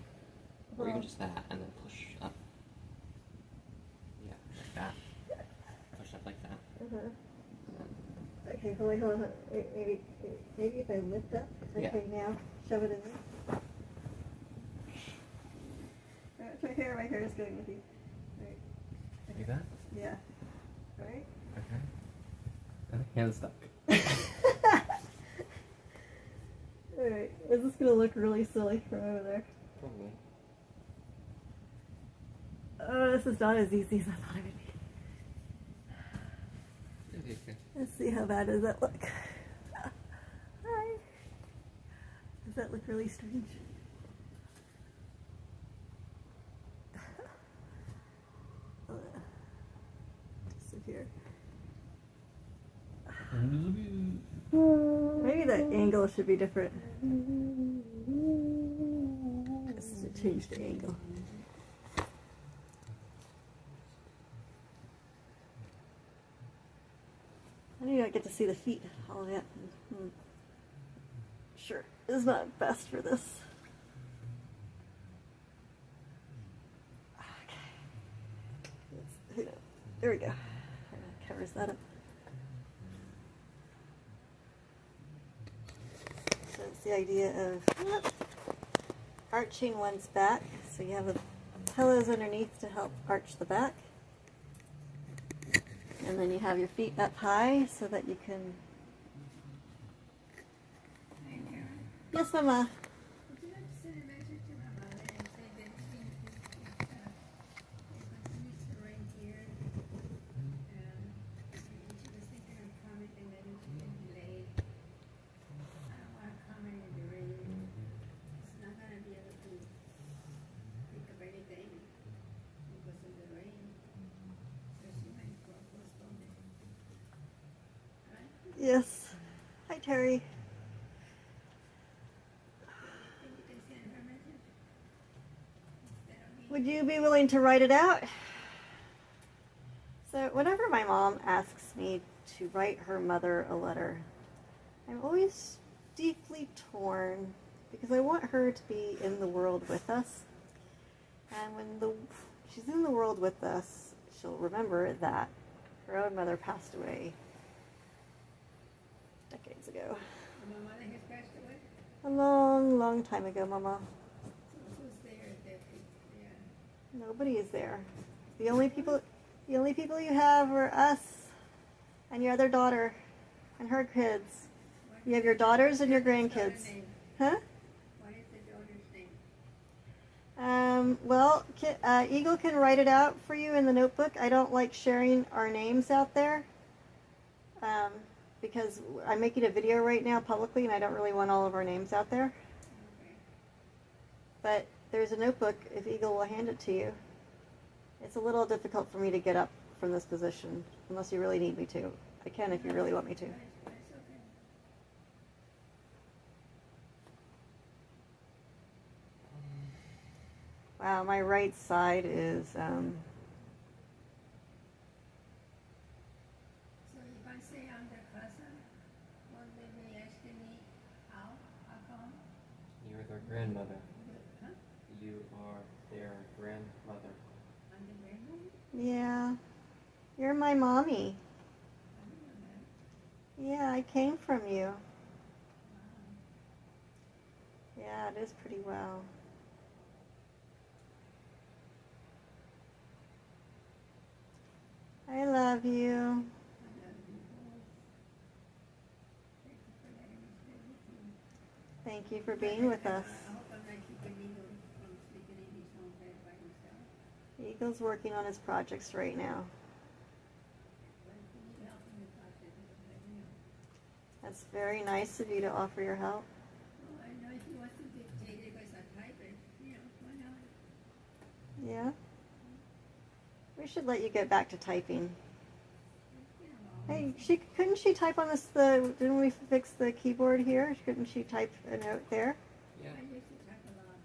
can, or even just that, and then push up. Yeah, like that. Push up like that. Uh-huh. And then, Okay, hold on. Maybe if I lift up. Yeah. Okay, now shove it in there. My hair is going with you. Right. like that? Yeah. Right? Okay. Hands stuck. Alright. Is this gonna look really silly from over there? Probably. Oh, this is not as easy as I thought it would be. Okay. Let's see, how bad does that look? Hi. Does that look really strange? Disappear. Maybe the angle should be different. Just to change the angle. I do not get to see the feet all yet. Sure, it's not best for this. Okay. There we go. That covers that up. So it's the idea of arching one's back. So you have the pillows underneath to help arch the back. And then you have your feet up high so that you can... Yes, Mama. Would you like to send a message to my mother and say that it continues to rain here? She was thinking of coming and then it's been delayed. I don't want to come in the rain. It's not going to be able to think of anything because of the rain. So she might postpone it. Right? Yes. Hi, Terry. Think you can send her a message? Instead of me? Would you be willing to write it out? So whenever my mom asks me to write her mother a letter, I'm always deeply torn because I want her to be in the world with us. And when she's in the world with us, she'll remember that her own mother passed away decades ago. My mother has passed away? A long, long time ago, Mama. So who's there at that yeah. Nobody is there. The only people you have are us and your other daughter and her kids. You have your daughters and your grandkids. Huh? What is the daughter's name? Well, Eagle can write it out for you in the notebook. I don't like sharing our names out there because I'm making a video right now publicly and I don't really want all of our names out there. Okay. But there's a notebook if Eagle will hand it to you. It's a little difficult for me to get up from this position unless you really need me to. I can if you really want me to. It's okay. Wow, my right side is So if I say I'm their cousin, won't they be asking me how come? You're their grandmother. Huh? You are their grandmother. I'm the grandmother? yeah. You're my mommy. I didn't know that. Yeah, I came from you. Wow. Yeah, it is pretty well. I love you. I love you both. Thank you for letting me stay with you. Thank you for being with us. I hope I'm not keeping Eagle from sleeping in his own bed by himself. Eagle's working on his projects right now. But if you need help in the process, let me know. That's very nice of you to offer your help. Oh, I know if he wants to dictate it because I type it, why not? Yeah? We should let you get back to typing. It's been a long Hey, couldn't she type on this? Didn't we fix the keyboard here? Couldn't she type a note there? Yeah. I used to type a lot.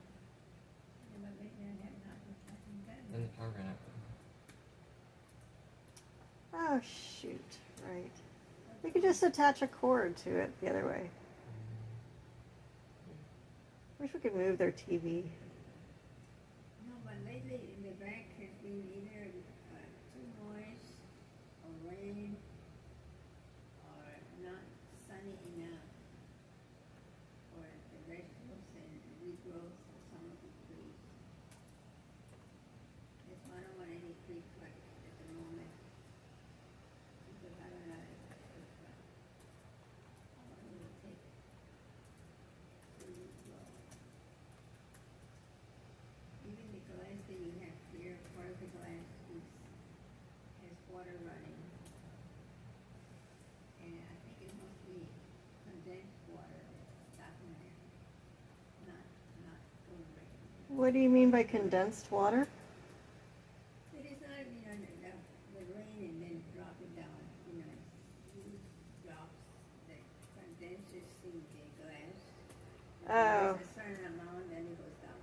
Yeah, but lately I have not been typing that Then the much. power ran out. Oh shoot! Right. We could just attach a cord to it the other way. Wish we could move their TV. No, but lately in the back has been either too noise or rain or not sunny enough for the vegetables and regrowth of some of the trees. That's why I don't want any tree cut at the moment because I don't know if how long it will take to regrow. Even the glass that you have here, part of the glass has water running. And I think it's mostly condensed water that's stopping there, not full rain. What do you mean by condensed water? It is not, the rain and then drop it down, huge drops that condenses in the glass. Oh. There's a certain amount, then it goes down,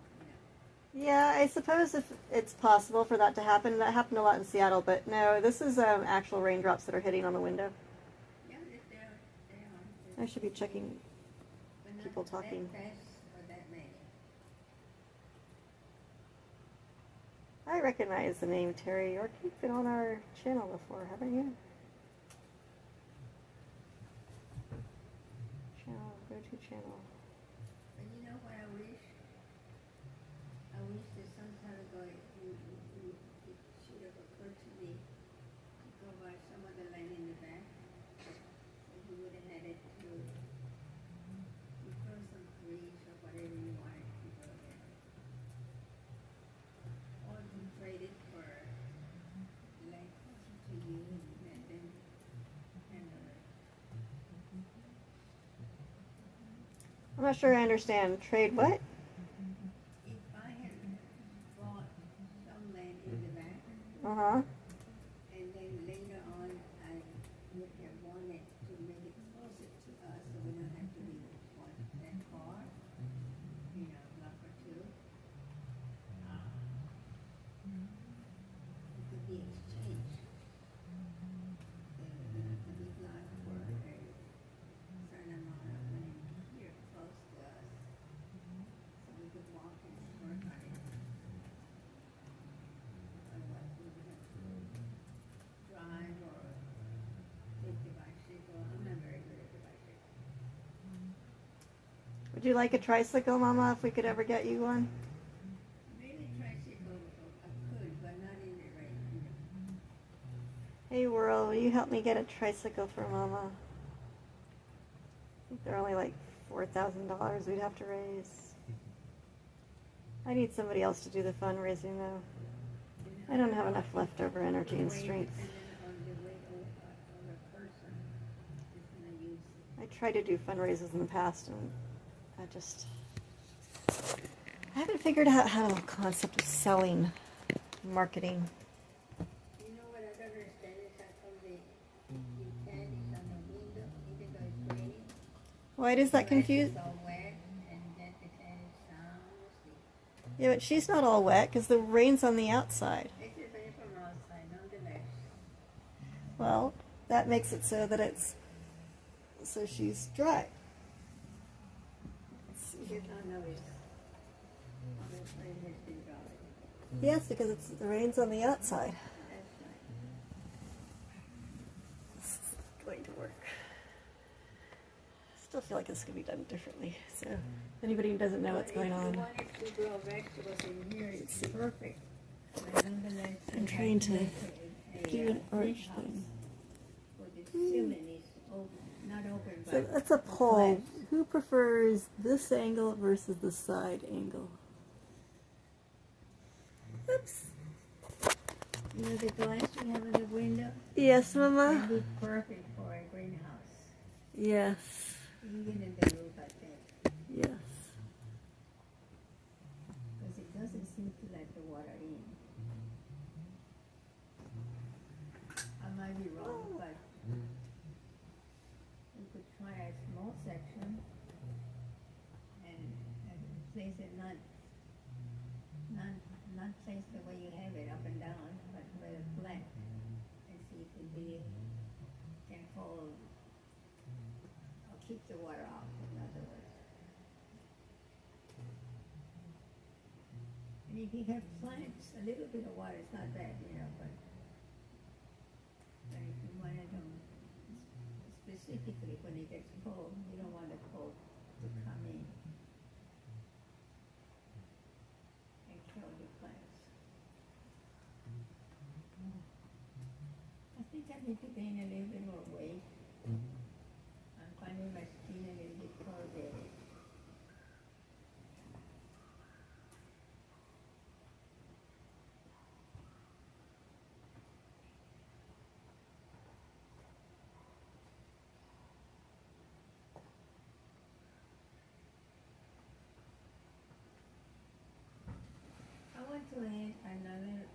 Yeah, I suppose if it's possible for that to happen. That happened a lot in Seattle, but no, this is actual raindrops that are hitting on the window. Yeah, they are. I should be checking But not people talking. that fast or that many. I recognize the name Terry York. You've been on our channel before, haven't you? Channel, go to channel. But you know what I wish? I wish that some time ago it should have occurred to me to go by some of the land in the back. So you would have had it to grow some trees or whatever you wanted to grow there. Or to trade it for land closer to you and let them handle it. I'm not sure I understand. Trade what? If I had bought some land in the back, Uh-huh. and then later on, I would have wanted to make it closer to us, so we don't have to be one that far, a block or two. It could be exchanged. The big lot for a certain amount of land here close to us, so we could walk and work on it. Otherwise, we would have to drive or take the bicycle. I'm not very good at the bicycle. Would you like a tricycle, Mama, if we could ever get you one? Maybe tricycle I could, but not in the rain. Hey, Whirl, will you help me get a tricycle for Mama? I think they're only like $4,000 we'd have to raise. I need somebody else to do the fundraising, though. I don't have enough leftover energy and strength. Depending on the weight of the person is going to use it. I tried to do fundraisers in the past, and I haven't figured out how the concept of selling, marketing. You know what I don't understand is how come the candies on the window, even though it's raining, Why does that the glass confuse? is all wet, and then the candies sound asleep. Yeah, but she's not all wet because the rain's on the outside. It's just rain from outside, nonetheless. Well, that makes it so that she's dry. Let's see You here. don't notice how the rain has been dropping. Yes, because the rain's on the outside. That's right. This is going to work. Still feel like this could be done differently. So, if anybody who doesn't know what's going If on, you wanted to grow vegetables in here, it's perfect. But nonetheless, I'm you trying have to make do an arch greenhouse thing. where the ceiling is open, not open, So but that's a poll. glass. Who prefers this angle versus the side angle? Oops. You know the glass you have in the window? Yes, Mama. That'd be perfect for a greenhouse. Yes. Even in the roof, I think. Yes. Because it doesn't seem to let the water in. I might be wrong, but place it not not placed the way you have it up and down, but with it flat, and see if it really can hold or keep the water out. In other words, and if you have plants, a little bit of water is not bad, you know, but if you wanted them specifically when it gets cold, you don't want the cold to come in and kill the plants. I think I need to gain a little bit more weight. I'm finding my skin a little bit corrugated. I want to add another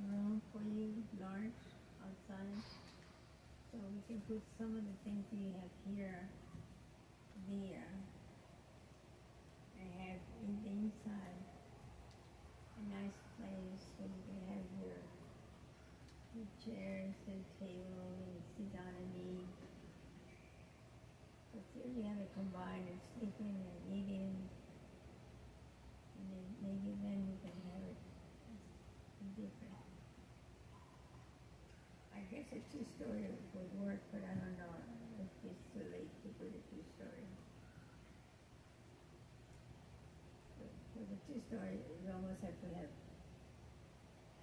room for you, large, outside, so we can put some of the things we have here, there, and have in the inside a nice place where you can have your chairs and table and sit down and eat. But here you have it combined and sleeping and eating. And then maybe then you can have it different. I guess a two-story would work, but I don't know if it's too late to put a two-story. With a two-story, you almost have to have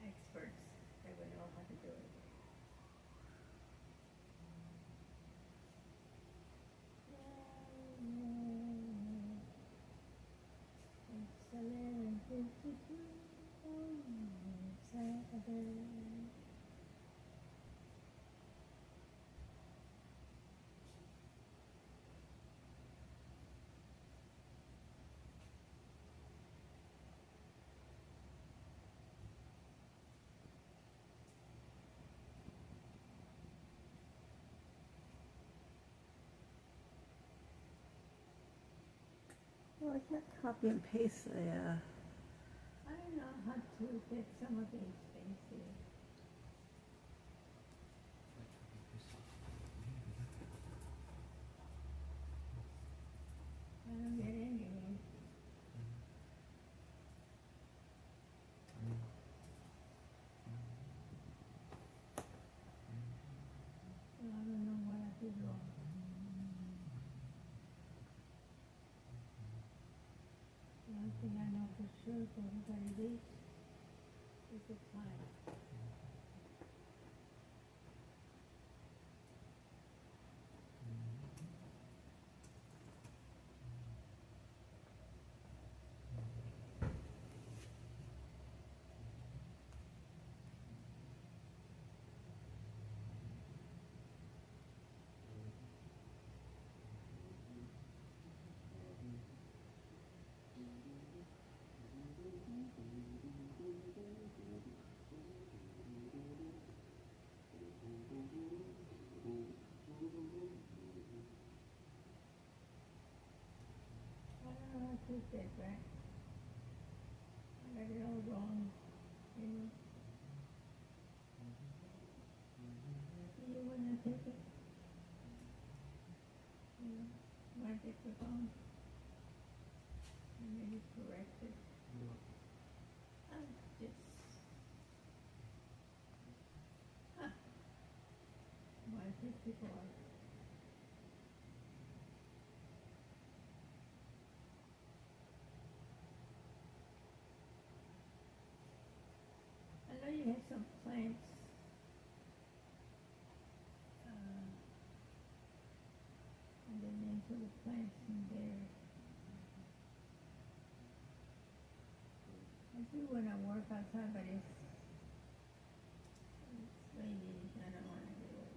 experts that would know how to do it. It's 11:52 on Saturday. Well, I can't copy and paste the, I don't know how to get some of these things here. I don't get anything. So I don't know what I did wrong. One thing I know for sure for everybody is the time. I don't know how to get back. I got it all wrong, you know. Do you want to take it? You know, mark it the phone and maybe correct it. Just 154. I know you have some plants. And the names of the plants in there. I do when I work outside, but it's raining. I don't want to do it.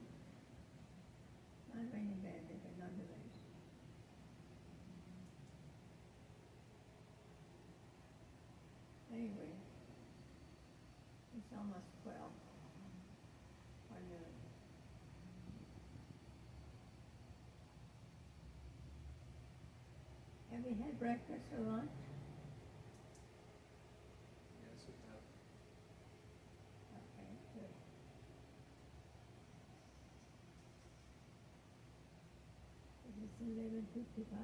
Not raining badly, but nonetheless. Anyway, it's almost 12 or noon. Have we had breakfast or lunch? Yes, we have. Okay, good. It is 11:55.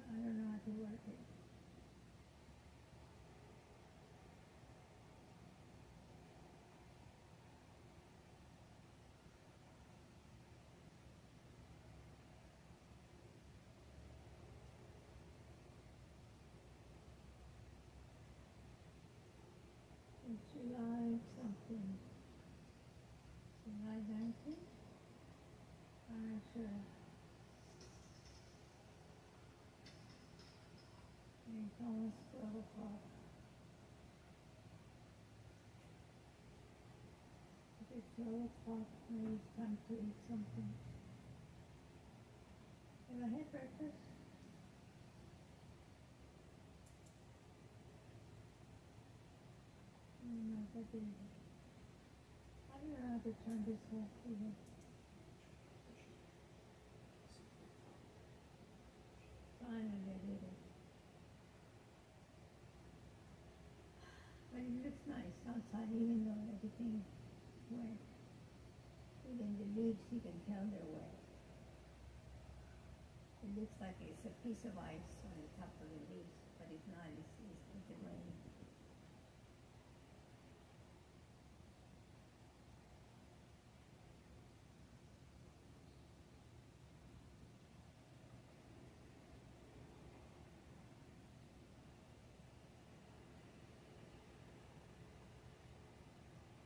I don't know how to work it. It's July something. July 19th? I'm not sure. It's almost 12 o'clock. If it's 12 o'clock, maybe it's time to eat something. Have I had breakfast? I don't know if I did. I don't know how to turn this off even. Finally I did it. But it looks nice outside even though everything is wet. Even the leaves you can tell they're wet. It looks like it's a piece of ice on the top of the leaves, but it's not, it's the rain.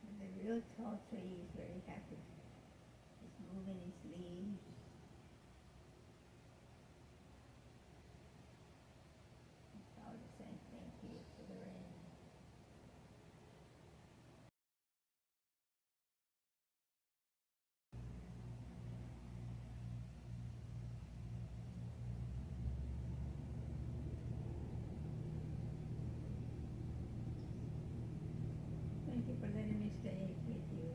And the real tall tree is very happy. It's moving its leaves. It's all the same thing here for the rain. Thank you for letting me stay with you.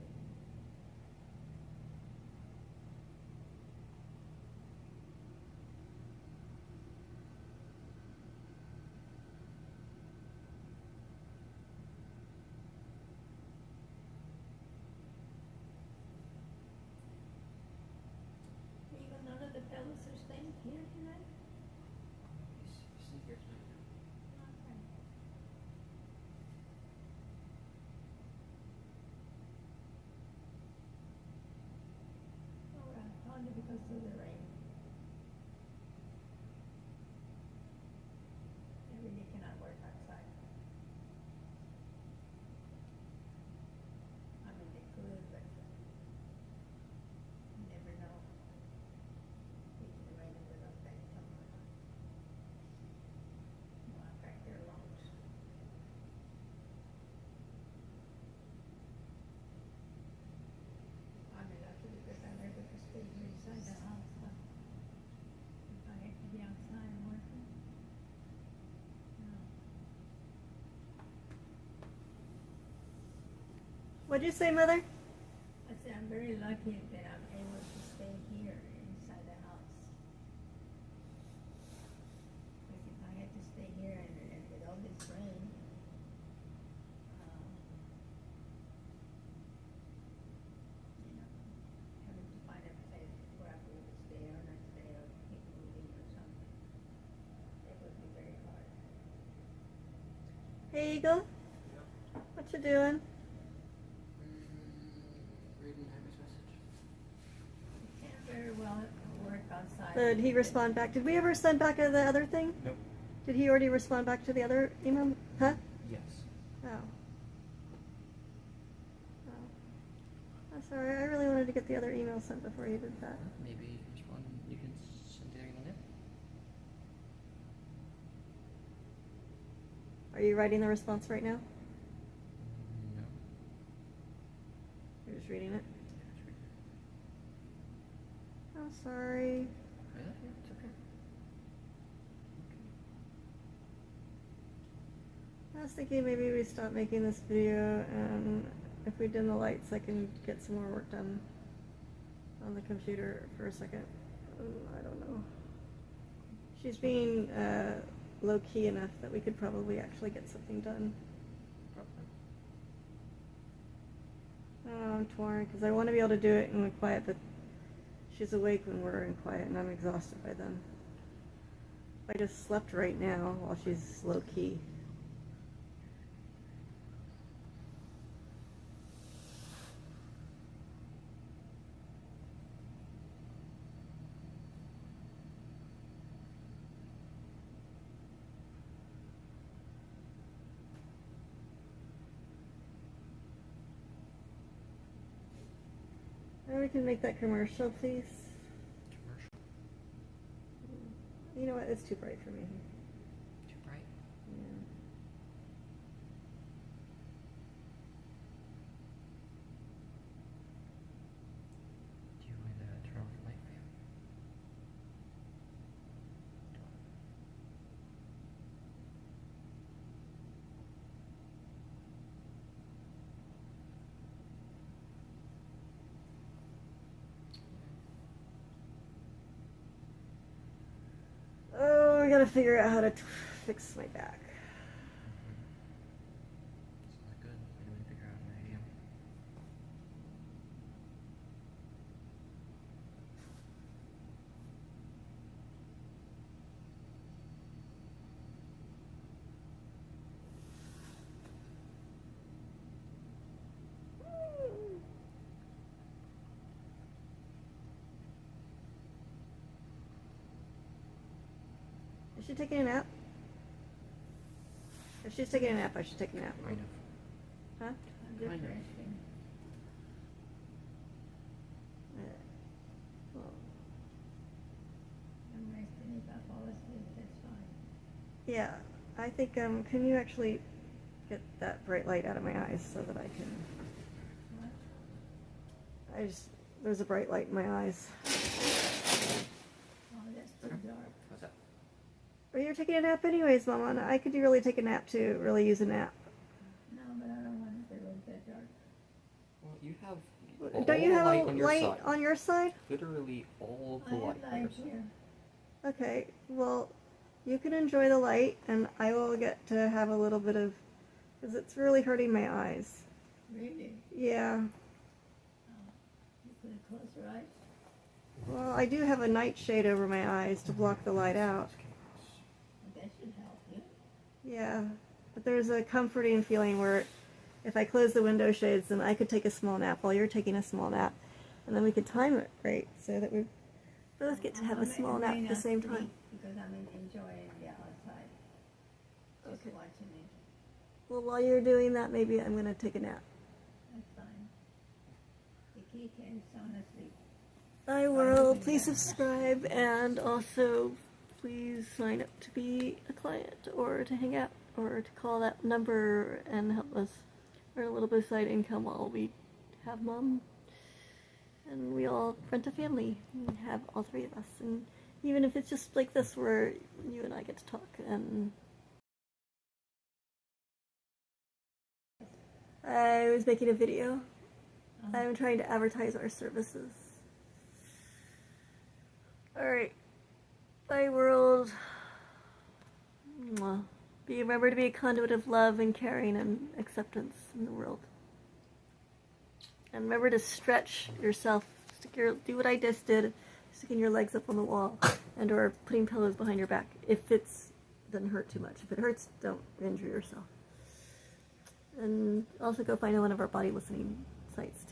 Even none of the fellows are staying here tonight? You see here tonight. Okay. All right, only because of the rain. They really cannot work outside. I mean, they could, but you never know. It can rain a little bit tomorrow. Will affect their lungs. I'm lucky because I'm able to stay here inside the house. But if I had to be outside and working, no. What'd you say, Mother? I say I'm very lucky that I'm able to stay here inside the house. Because if I had to stay here and with all this rain, you know, having to find a place where I could stay or not stay or keep moving or something, it would be very hard. Hey, Eagle. What you doing? Reading Abby's message. You can't very well work outside. Did he respond back? Did we ever send back the other thing? Nope. Did he already respond back to the other email? Huh? Yes. Oh. Oh. I'm sorry. I really wanted to get the other email sent before you did that. Maybe respond. You can send the email now. Are you writing the response right now? reading it. I'm sorry. Yeah, it's okay. I was thinking maybe we stop making this video, and if we dim the lights I can get some more work done on the computer for a second. I don't know. She's being low-key enough that we could probably actually get something done. I'm torn, because I want to be able to do it in the quiet, but she's awake when we're in quiet, and I'm exhausted by then. If I just slept right now while she's low-key. Or we can make that commercial, please. Commercial. You know what? It's too bright for me. Too bright. Yeah. Do you want to turn off the light for you? Oh, I gotta figure out how to fix my back. It's not good. I didn't figure out an idea. Is she taking a nap? If she's taking a nap, I should take a nap. Kind of. Huh? Just Kind of. resting. Well, I'm resting. If I fall asleep, that's fine. yeah, I think, can you actually get that bright light out of my eyes so that I can... What? There's a bright light in my eyes. Oh, that's too dark. What's that? Well, you're taking a nap anyways, Mama. And I could really take a nap too, really use a nap. No, but I don't want it to look that dark. Well, you have Don't you all have the a light on your light side. on your side? Literally all I the have light on your light side. here. Okay, well, you can enjoy the light, and I will get to have a little bit of... Because it's really hurting my eyes. Really? Yeah. You could have closed your eyes. Well, I do have a nightshade over my eyes to block the light out. That should help you. Yeah, but there's a comforting feeling where if I close the window shades, then I could take a small nap while you're taking a small nap. And then we could time it right so that we both get to have a small nap at the same time. Because I'm enjoying the outside. Just Okay. watching it. Well, while you're doing that, maybe I'm going to take a nap. That's fine. The key can sound asleep. Bye, world. Please subscribe, and also please sign up to be a client or to hang out or to call that number and help us earn a little bit of side income while we have Mom. And we all rent a family and have all three of us. And even if it's just like this where you and I get to talk. And I was making a video. I'm trying to advertise our services. Alright. Bye, world. Mwah. Remember to be a conduit of love and caring and acceptance in the world. And remember to stretch yourself. Do what I just did, sticking your legs up on the wall, and or putting pillows behind your back. If it doesn't hurt too much. If it hurts, don't injure yourself. And also go find one of our body listening sites